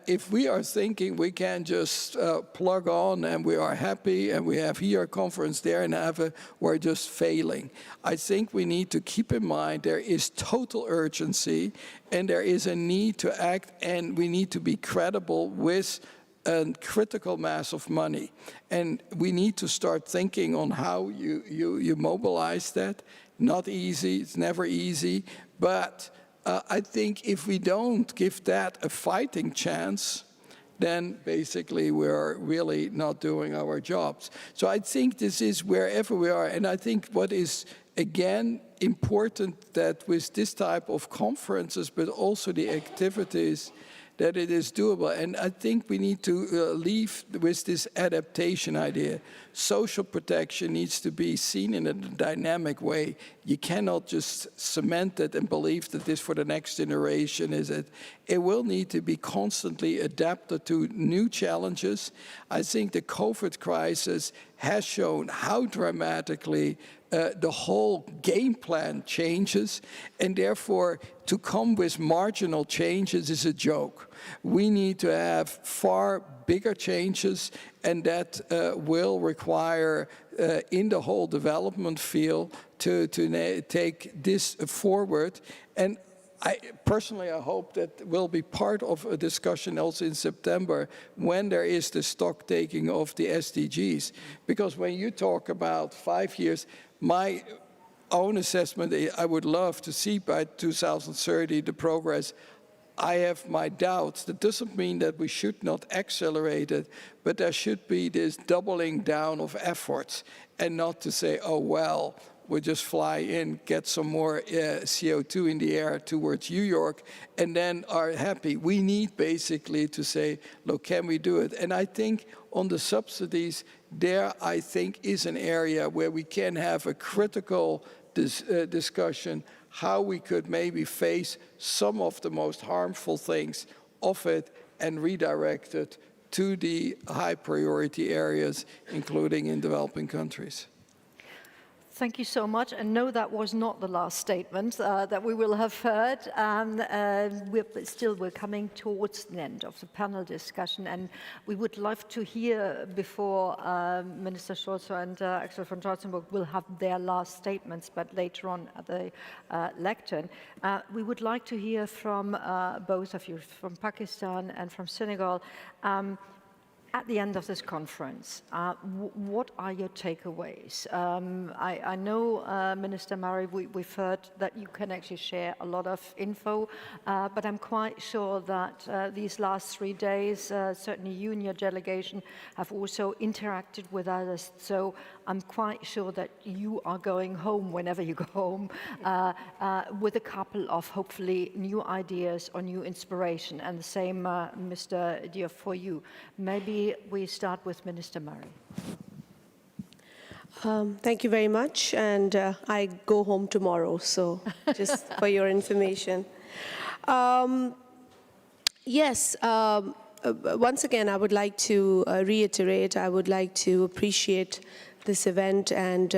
If we are thinking we can just plug on and we are happy and we have here a conference there and we're just failing. I think we need to keep in mind there is total urgency and there is a need to act, and we need to be credible with a critical mass of money. And we need to start thinking on how you mobilize that. Not easy, it's never easy, but I think if we don't give that a fighting chance, then basically we're really not doing our jobs. So I think this is wherever we are, and I think what is, again, important that with this type of conferences, but also the activities, that it is doable. And I think we need to leave with this adaptation idea. Social protection needs to be seen in a dynamic way. You cannot just cement it and believe that this for the next generation is it. It will need to be constantly adapted to new challenges. I think the COVID crisis has shown how dramatically the whole game plan changes, and therefore to come with marginal changes is a joke. We need to have far bigger changes, and that will require in the whole development field to take this forward. And personally, I hope that will be part of a discussion also in September when there is the stock taking of the SDGs. Because when you talk about 5 years, my own assessment, I would love to see by 2030 the progress. I have my doubts. That doesn't mean that we should not accelerate it, but there should be this doubling down of efforts and not to say, oh, well, we'll just fly in, get some more CO2 in the air towards New York, and then are happy. We need basically to say, look, can we do it? And I think on the subsidies, there I think is an area where we can have a critical discussion how we could maybe face some of the most harmful things of it and redirect it to the high priority areas, including in developing countries. Thank you so much. And no, that was not the last statement that we will have heard. We're coming towards the end of the panel discussion, and we would love to hear before Minister Scholz and Axel von Schwarzenberg will have their last statements, but later on at the lectern. We would like to hear from both of you, from Pakistan and from Senegal. At the end of this conference, what are your takeaways? I know, Minister Murray, we've heard that you can actually share a lot of info, but I'm quite sure that these last 3 days, certainly you and your delegation have also interacted with others. So I'm quite sure that you are going home whenever you go home with a couple of hopefully new ideas or new inspiration. And the same, Mr. Diop, for you. Maybe we start with Minister Murray. Thank you very much, and I go home tomorrow, so just for your information. Yes, once again, I would like to reiterate, I would like to appreciate this event and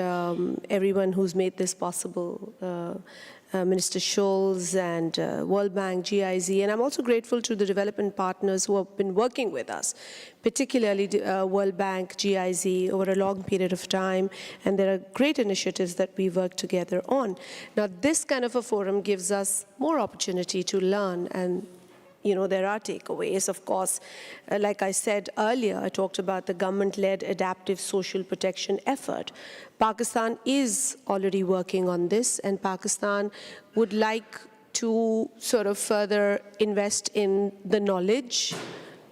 everyone who's made this possible. Minister Scholz and World Bank, GIZ, and I'm also grateful to the development partners who have been working with us, particularly World Bank, GIZ, over a long period of time, and there are great initiatives that we work together on. Now, this kind of a forum gives us more opportunity to learn, and there are takeaways, of course. Like I said earlier, I talked about the government-led adaptive social protection effort. Pakistan is already working on this, and Pakistan would like to sort of further invest in the knowledge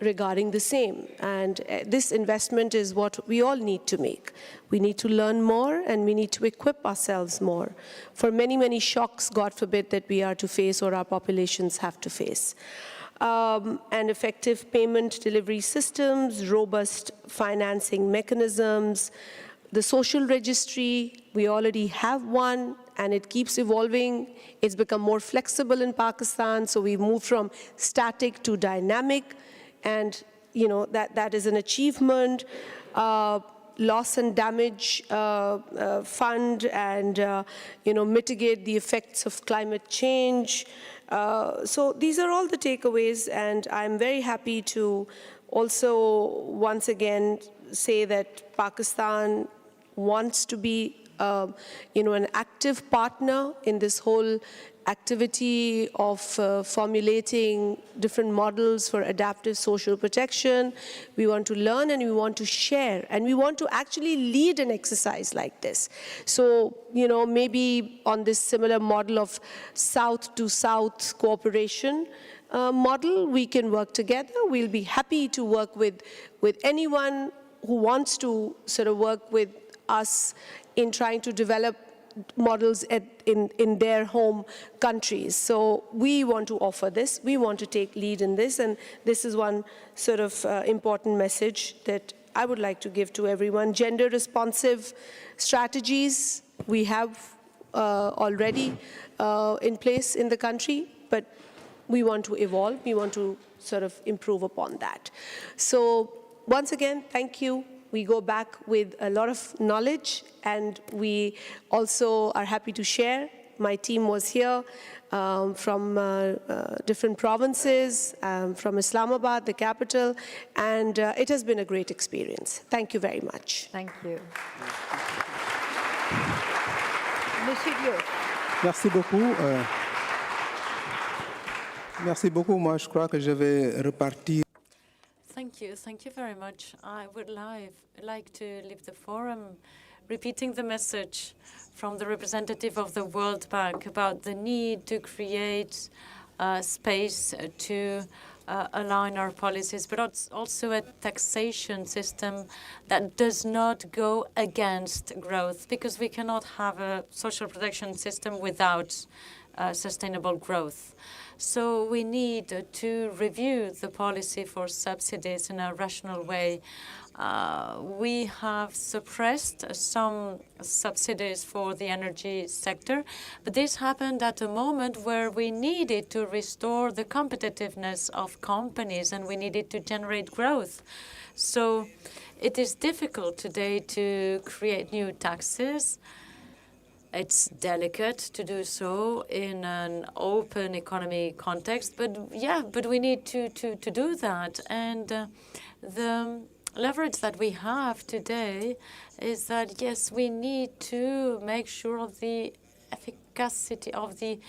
regarding the same. And this investment is what we all need to make. We need to learn more, and we need to equip ourselves more for many, many shocks, God forbid, that we are to face or our populations have to face. And effective payment delivery systems, robust financing mechanisms, the social registry, we already have one, and it keeps evolving. It's become more flexible in Pakistan, so we moved from static to dynamic, and that is an achievement. loss and damage fund and mitigate the effects of climate change. So these are all the takeaways, and I'm very happy to also once again say that Pakistan wants to be an active partner in this whole activity of formulating different models for adaptive social protection. We want to learn and we want to share, and we want to actually lead an exercise like this. So, maybe on this similar model of South-to-South cooperation model, we can work together. We'll be happy to work with anyone who wants to sort of work with us in trying to develop models in their home countries. So we want to offer this. We want to take lead in this. And this is one sort of important message that I would like to give to everyone. Gender responsive strategies we have already in place in the country, but we want to evolve. We want to sort of improve upon that. So once again, thank you. We go back with a lot of knowledge, and we also are happy to share. My team was here from different provinces, from Islamabad, the capital, and it has been a great experience. Thank you very much. Thank you. Monsieur Diop. Merci beaucoup. Merci beaucoup. Moi, je crois que je vais repartir. Thank you very much. I would like to leave the forum repeating the message from the representative of the World Bank about the need to create space to align our policies, but also a taxation system that does not go against growth, because we cannot have a social protection system without sustainable growth. So we need to review the policy for subsidies in a rational way. We have suppressed some subsidies for the energy sector, but this happened at a moment where we needed to restore the competitiveness of companies and we needed to generate growth. So it is difficult today to create new taxes. It's delicate to do so in an open economy context, but we need to do that. And the leverage that we have today is that, yes, we need to make sure of the efficacy of the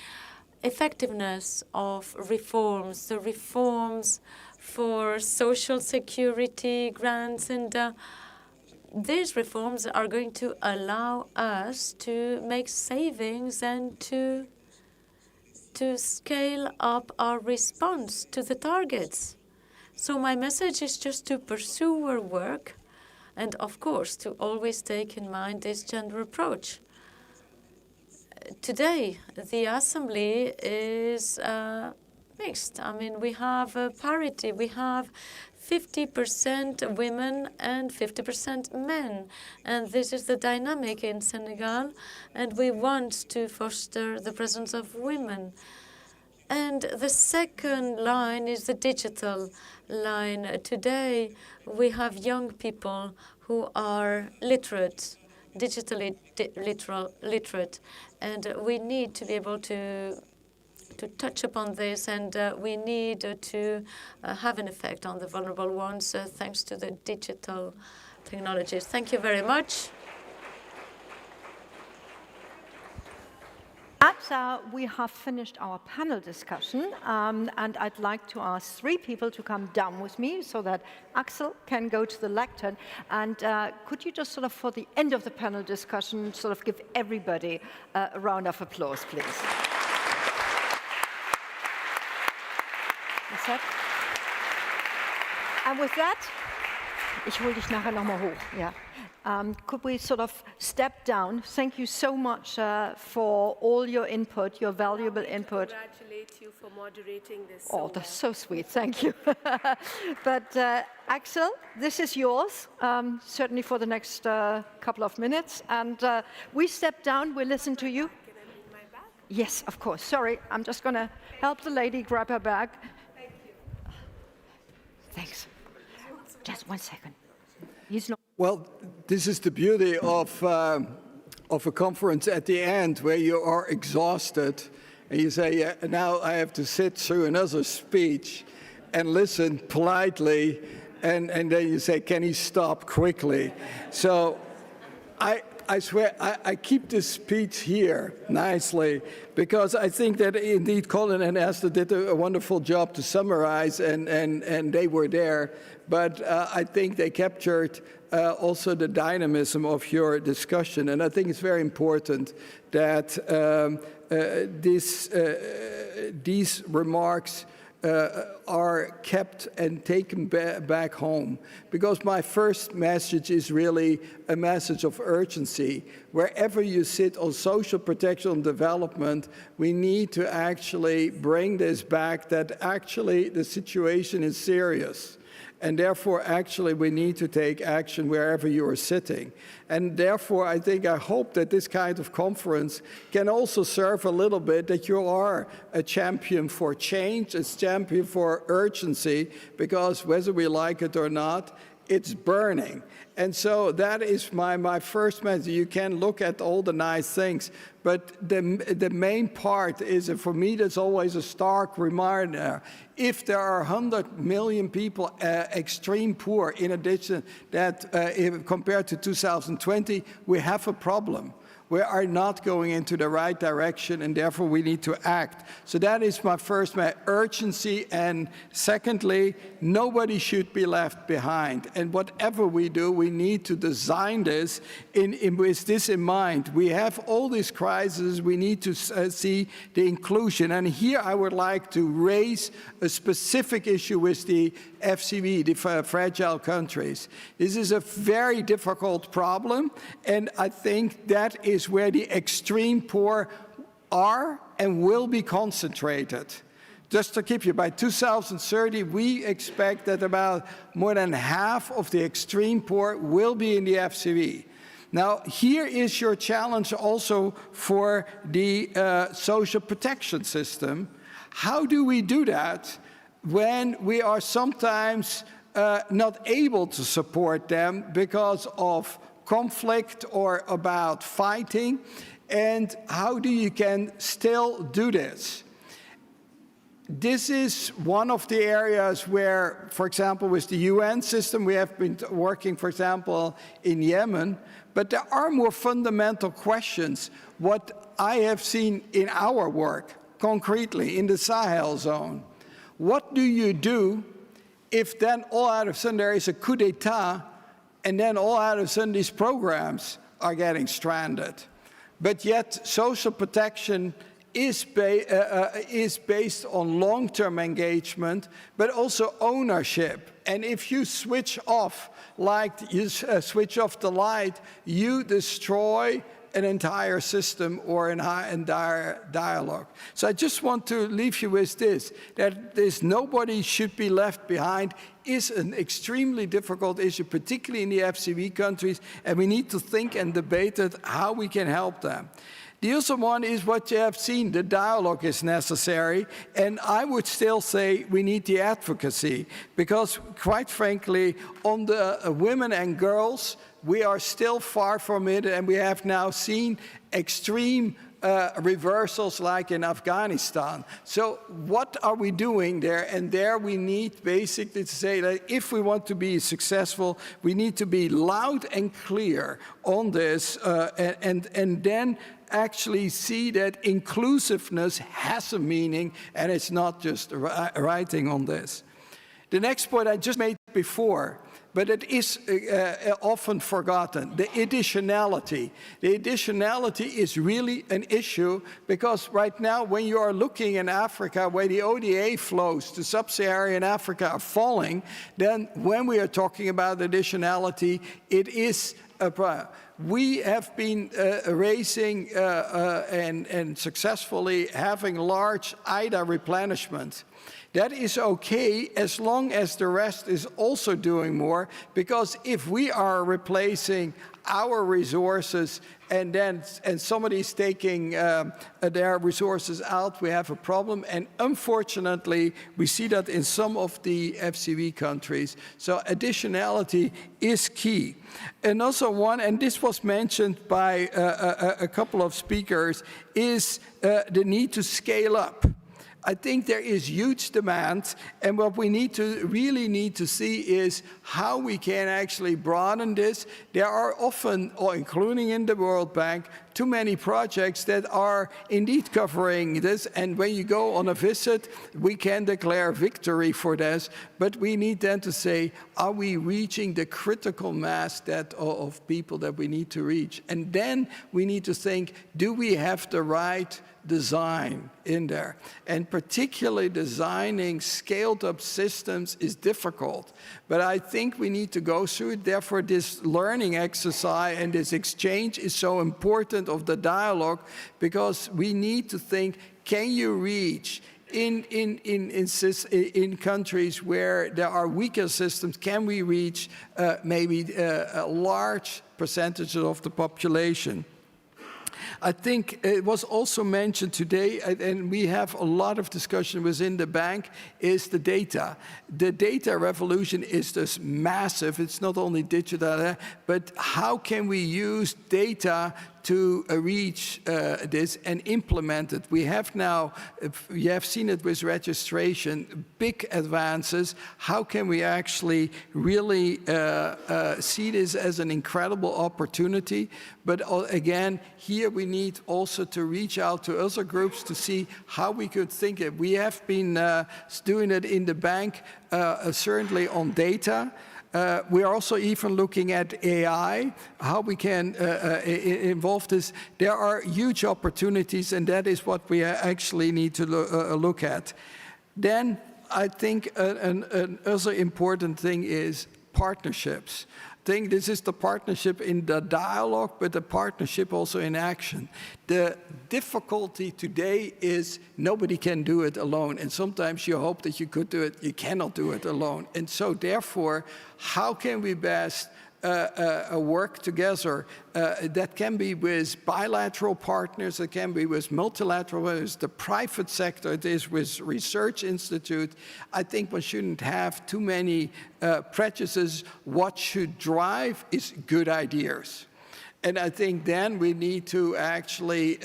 effectiveness of reforms, the reforms for social security grants, and these reforms are going to allow us to make savings and to scale up our response to the targets. So my message is just to pursue our work and, of course, to always take in mind this gender approach. Today, the Assembly is mixed. I mean, we have parity. We have 50% women and 50% men. And this is the dynamic in Senegal. And we want to foster the presence of women. And the second line is the digital line. Today, we have young people who are literate, digitally literate. And we need to be able to touch upon this, and we need to have an effect on the vulnerable ones thanks to the digital technologies. Thank you very much. We have finished our panel discussion, and I'd like to ask 3 people to come down with me so that Axel can go to the lectern. And could you just sort of, for the end of the panel discussion, sort of give everybody a round of applause, please? And with that, ich hole dich nachher noch mal hoch. Yeah. Could we sort of step down? Thank you so much for all your input, your valuable input. Congratulate you for moderating this. Oh, that's so sweet. Thank you. But Axel, this is yours, certainly for the next couple of minutes. And we step down. We listen to you. Can I bring my bag? Yes, of course. Sorry, I'm just going to help the lady grab her bag. Thank you. Thanks. Just 1 second. He's not. Well, this is the beauty of a conference at the end where you are exhausted and you say, yeah, now I have to sit through another speech and listen politely, and then you say, can he stop quickly? So I swear, I keep this speech here nicely because I think that indeed Colin and Esther did a wonderful job to summarize, and they were there. But I think they captured also the dynamism of your discussion. And I think it's very important that these remarks are kept and taken back home. Because my first message is really a message of urgency. Wherever you sit on social protection and development, we need to actually bring this back, that actually the situation is serious. And therefore, actually, we need to take action wherever you are sitting. And therefore, I hope that this kind of conference can also serve a little bit that you are a champion for change, a champion for urgency, because whether we like it or not, it's burning. And so that is my first message. You can look at all the nice things, but the main part is, for me, there's always a stark reminder. If there are 100 million people extreme poor, in addition that compared to 2020, we have a problem. We are not going into the right direction, and therefore we need to act. So that is my first urgency. And secondly, nobody should be left behind. And whatever we do, we need to design this with this in mind. We have all these crises. We need to see the inclusion. And here I would like to raise a specific issue with the FCV, the fragile countries. This is a very difficult problem, and I think that is where the extreme poor are and will be concentrated. Just to keep you, by 2030, we expect that about more than half of the extreme poor will be in the FCV. Now, here is your challenge also for the social protection system. How do we do that when we are sometimes not able to support them because of conflict or about fighting? And how do you can still do this? This is one of the areas where, for example, with the UN system, we have been working, for example, in Yemen, but there are more fundamental questions. What I have seen in our work, concretely, in the Sahel zone. What do you do if then all out of a sudden there is a coup d'etat, and then all out of a sudden these programs are getting stranded? But yet social protection is based on long-term engagement, but also ownership. And if you switch off, like you switch off the light, you destroy an entire system or an entire dialogue. So I just want to leave you with this, that nobody should be left behind is an extremely difficult issue, particularly in the FCV countries, and we need to think and debate it, how we can help them. The other one is what you have seen, the dialogue is necessary, and I would still say we need the advocacy, because quite frankly, on the women and girls, we are still far from it, and we have now seen extreme reversals like in Afghanistan. So what are we doing there? And there we need basically to say that if we want to be successful, we need to be loud and clear on this, and then actually see that inclusiveness has a meaning, and it's not just writing on this. The next point I just made before, but it is often forgotten, the additionality. The additionality is really an issue, because right now when you are looking in Africa where the ODA flows to sub-Saharan Africa are falling, then when we are talking about additionality, it is a problem. We have been raising and successfully having large IDA replenishment. That is okay as long as the rest is also doing more, because if we are replacing our resources and somebody's taking their resources out, we have a problem. And unfortunately, we see that in some of the FCV countries. So additionality is key. And also and this was mentioned by a couple of speakers, is the need to scale up. I think there is huge demand, and what we really need to see is how we can actually broaden this. There are often, including in the World Bank, too many projects that are indeed covering this, and when you go on a visit, we can declare victory for this, but we need then to say, are we reaching the critical mass of people that we need to reach? And then we need to think, do we have the right design in there? And particularly designing scaled up systems is difficult, but I think we need to go through it. Therefore, this learning exercise and this exchange is so important of the dialogue, because we need to think, can you reach in countries where there are weaker systems, can we reach maybe a large percentage of the population? I think it was also mentioned today, and we have a lot of discussion within the bank, is the data. The data revolution is just massive. It's not only digital, but how can we use data to reach this and implement it? We have now, you have seen it with registration, big advances. How can we actually really see this as an incredible opportunity? But again, here we need also to reach out to other groups to see how we could think it. We have been doing it in the bank, certainly on data. We are also even looking at AI, how we can involve this. There are huge opportunities, and that is what we actually need to look at. Then I think another important thing is partnerships. I think this is the partnership in the dialogue, but the partnership also in action. The difficulty today is nobody can do it alone. And sometimes you hope that you could do it, you cannot do it alone. And so therefore, how can we best work together? That can be with bilateral partners, it can be with multilateral, with the private sector, it is with research institute. I think one shouldn't have too many prejudices. What should drive is good ideas. And I think then we need to actually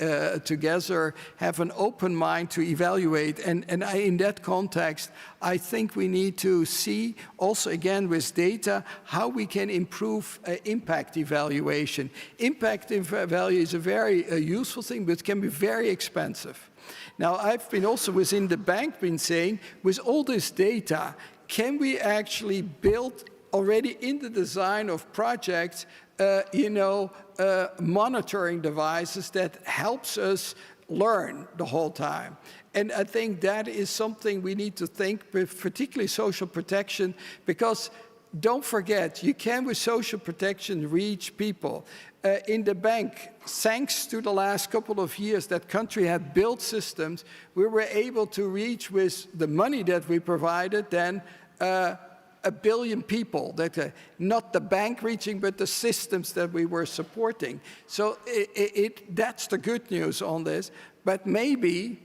together have an open mind to evaluate. And in that context, I think we need to see also again with data how we can improve impact evaluation. Impact evaluation is a very useful thing, but it can be very expensive. Now, I've been also within the bank been saying, with all this data, can we actually build already in the design of projects monitoring devices that helps us learn the whole time. And I think that is something we need to think, particularly social protection, because don't forget, you can with social protection reach people. In the bank, thanks to the last couple of years that country had built systems, we were able to reach with the money that we provided then 1 billion people, that not the bank reaching, but the systems that we were supporting. So that's the good news on this. But maybe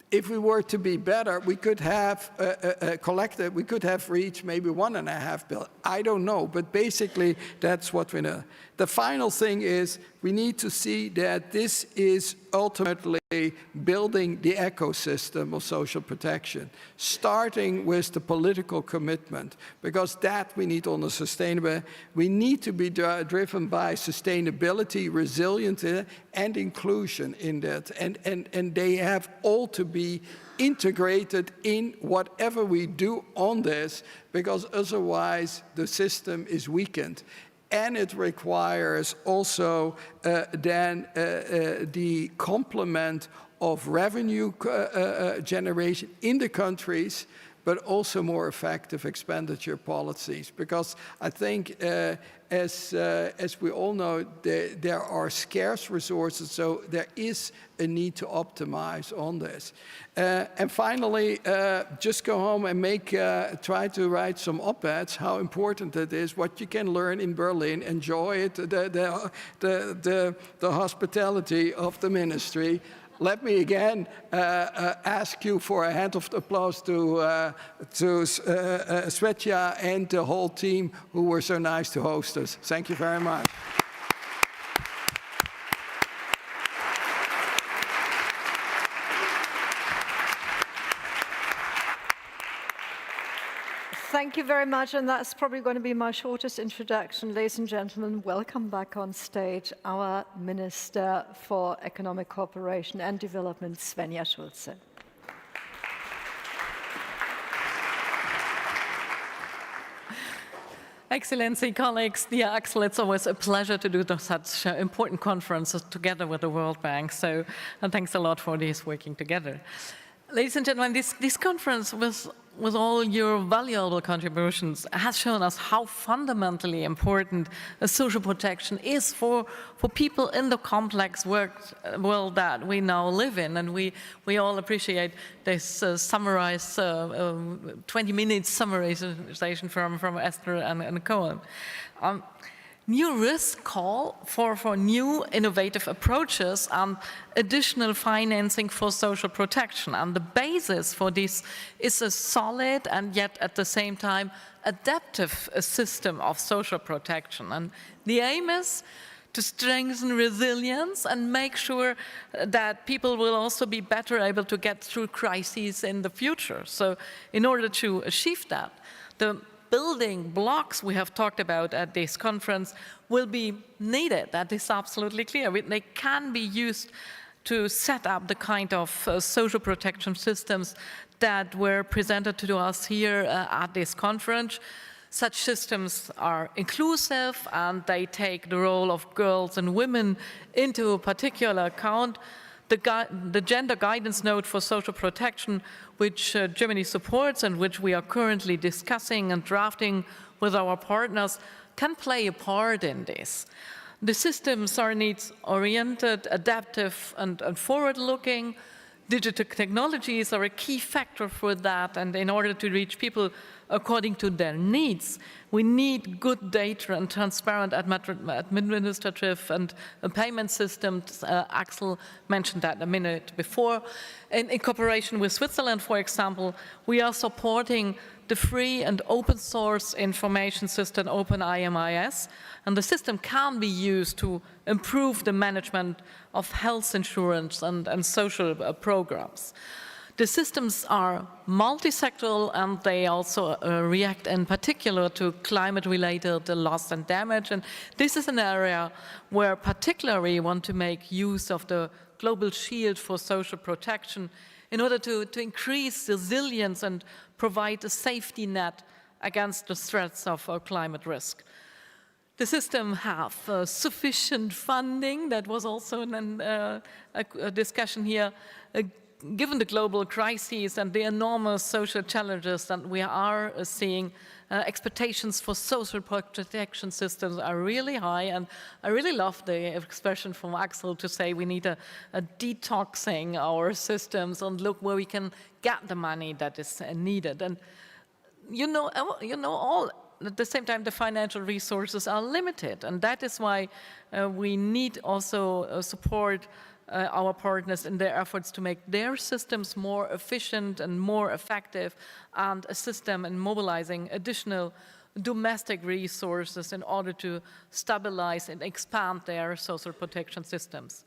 if we were to be better, we could have collected, we could have reached maybe 1.5 billion. I don't know, but basically that's what we know. The final thing is we need to see that this is ultimately building the ecosystem of social protection, starting with the political commitment, because that we need on the sustainable. We need to be driven by sustainability, resilience, and inclusion in that. And they have all to be integrated in whatever we do on this, because otherwise the system is weakened. And it requires also then the complement of revenue generation in the countries, but also more effective expenditure policies. Because I think, as we all know, there are scarce resources, so there is a need to optimize on this. And finally, just go home and try to write some op-eds, how important it is, what you can learn in Berlin, enjoy it, the hospitality of the ministry. Let me again ask you for a hand of applause to Svetja and the whole team who were so nice to host us. Thank you very much. Thank you very much, and that's probably going to be my shortest introduction. Ladies and gentlemen, welcome back on stage our Minister for Economic Cooperation and Development, Svenja Schulze. Excellency, colleagues, dear Axel, it's always a pleasure to do such important conferences together with the World Bank. So, and thanks a lot for this working together. Ladies and gentlemen, this conference with all your valuable contributions has shown us how fundamentally important social protection is for people in the complex world that we now live in. And we all appreciate this summarized 20-minute summarization from Esther and Cohen. New risks call for new innovative approaches and additional financing for social protection. And the basis for this is a solid and yet at the same time adaptive system of social protection. And the aim is to strengthen resilience and make sure that people will also be better able to get through crises in the future. So in order to achieve that, the building blocks we have talked about at this conference will be needed. That is absolutely clear. They can be used to set up the kind of social protection systems that were presented to us here at this conference. Such systems are inclusive and they take the role of girls and women into particular account. The gender guidance note for social protection, which Germany supports and which we are currently discussing and drafting with our partners, can play a part in this. The systems are needs-oriented, adaptive, and forward-looking. Digital technologies are a key factor for that, and in order to reach people according to their needs, we need good data and transparent administrative and payment systems. Axel mentioned that a minute before. In cooperation with Switzerland, for example, we are supporting the free and open source information system OpenIMIS, and the system can be used to improve the management of health insurance and social programs. The systems are multi-sectoral and they also react in particular to climate-related loss and damage. And this is an area where particularly we want to make use of the global shield for social protection in order to increase resilience and provide a safety net against the threats of climate risk. The system have sufficient funding. That was also a discussion here. Given the global crises and the enormous social challenges that we are seeing, expectations for social protection systems are really high. And I really love the expression from Axel to say we need a detoxing our systems and look where we can get the money that is needed. And you know all. At the same time, the financial resources are limited, and that is why we need also support our partners in their efforts to make their systems more efficient and more effective, and assist them in mobilizing additional domestic resources in order to stabilize and expand their social protection systems.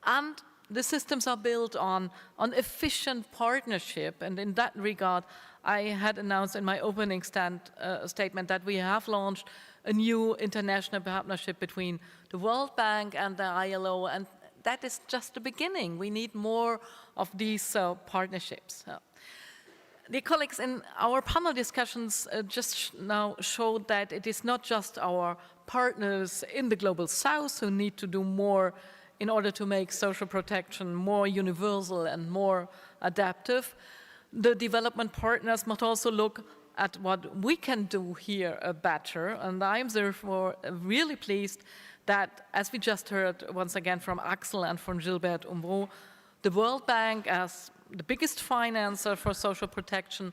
And the systems are built on efficient partnership, and in that regard, I had announced in my opening statement that we have launched a new international partnership between the World Bank and the ILO, and that is just the beginning. We need more of these partnerships. Dear colleagues, in our panel discussions just now showed that it is not just our partners in the Global South who need to do more in order to make social protection more universal and more adaptive. the development partners must also look at what we can do here better. And I'm therefore really pleased that, as we just heard once again from Axel and from Gilbert Umbro, the World Bank as the biggest financer for social protection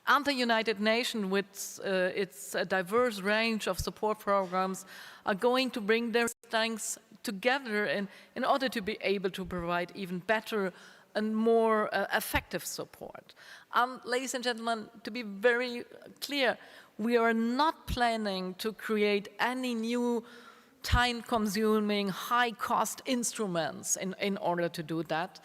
and the United Nations with its diverse range of support programs are going to bring their strengths together in order to be able to provide even better and more effective support. Ladies and gentlemen, to be very clear, we are not planning to create any new time-consuming, high-cost instruments in order to do that.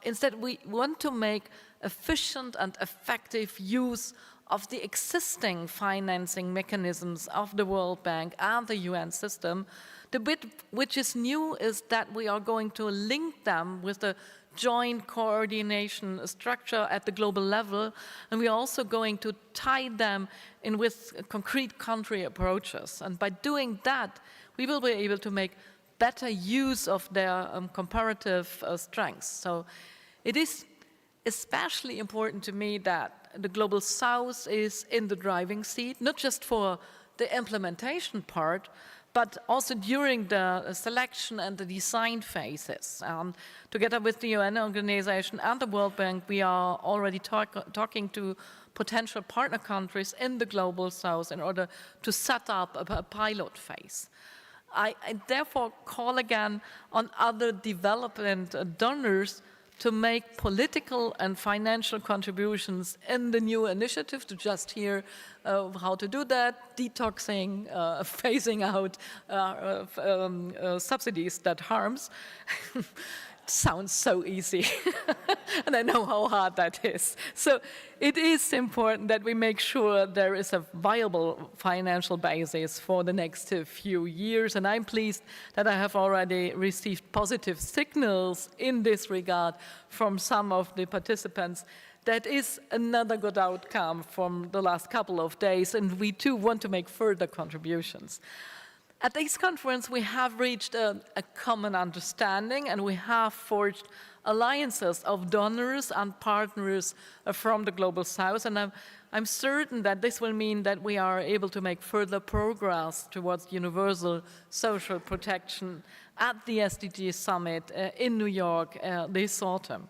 Instead, we want to make efficient and effective use of the existing financing mechanisms of the World Bank and the UN system. The bit which is new is that we are going to link them with the joint coordination structure at the global level, and we are also going to tie them in with concrete country approaches. And by doing that, we will be able to make better use of their comparative strengths. So it is especially important to me that the Global South is in the driving seat, not just for the implementation part, but also during the selection and the design phases. Together with the UN organization and the World Bank, we are already talking to potential partner countries in the Global South in order to set up a pilot phase. I therefore call again on other development donors to make political and financial contributions in the new initiative, to just hear how to do that, detoxing, phasing out subsidies that harms. Sounds so easy, and I know how hard that is. So it is important that we make sure there is a viable financial basis for the next few years, and I'm pleased that I have already received positive signals in this regard from some of the participants. That is another good outcome from the last couple of days, and we too want to make further contributions. At this conference, we have reached a common understanding, and we have forged alliances of donors and partners from the Global South, and I'm certain that this will mean that we are able to make further progress towards universal social protection at the SDG Summit in New York this autumn.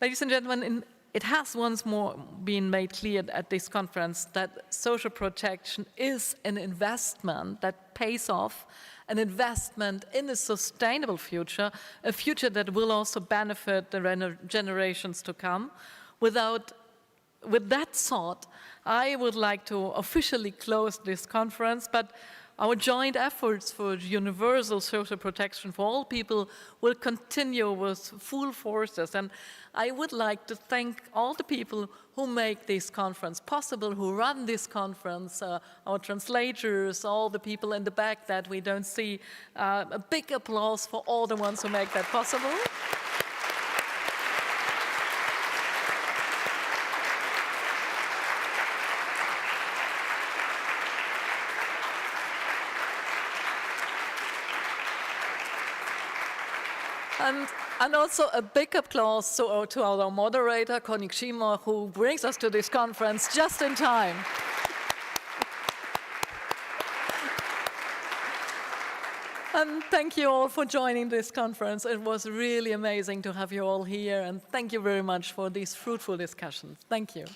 Ladies and gentlemen, it has once more been made clear at this conference that social protection is an investment that pays off, an investment in a sustainable future, a future that will also benefit the generations to come. With that thought, I would like to officially close this conference, but our joint efforts for universal social protection for all people will continue with full forces. And I would like to thank all the people who make this conference possible, who run this conference, our translators, all the people in the back that we don't see. A big applause for all the ones who make that possible. And also a big applause to our moderator, Konnichiwa, who brings us to this conference just in time. And thank you all for joining this conference. It was really amazing to have you all here, and thank you very much for these fruitful discussions. Thank you.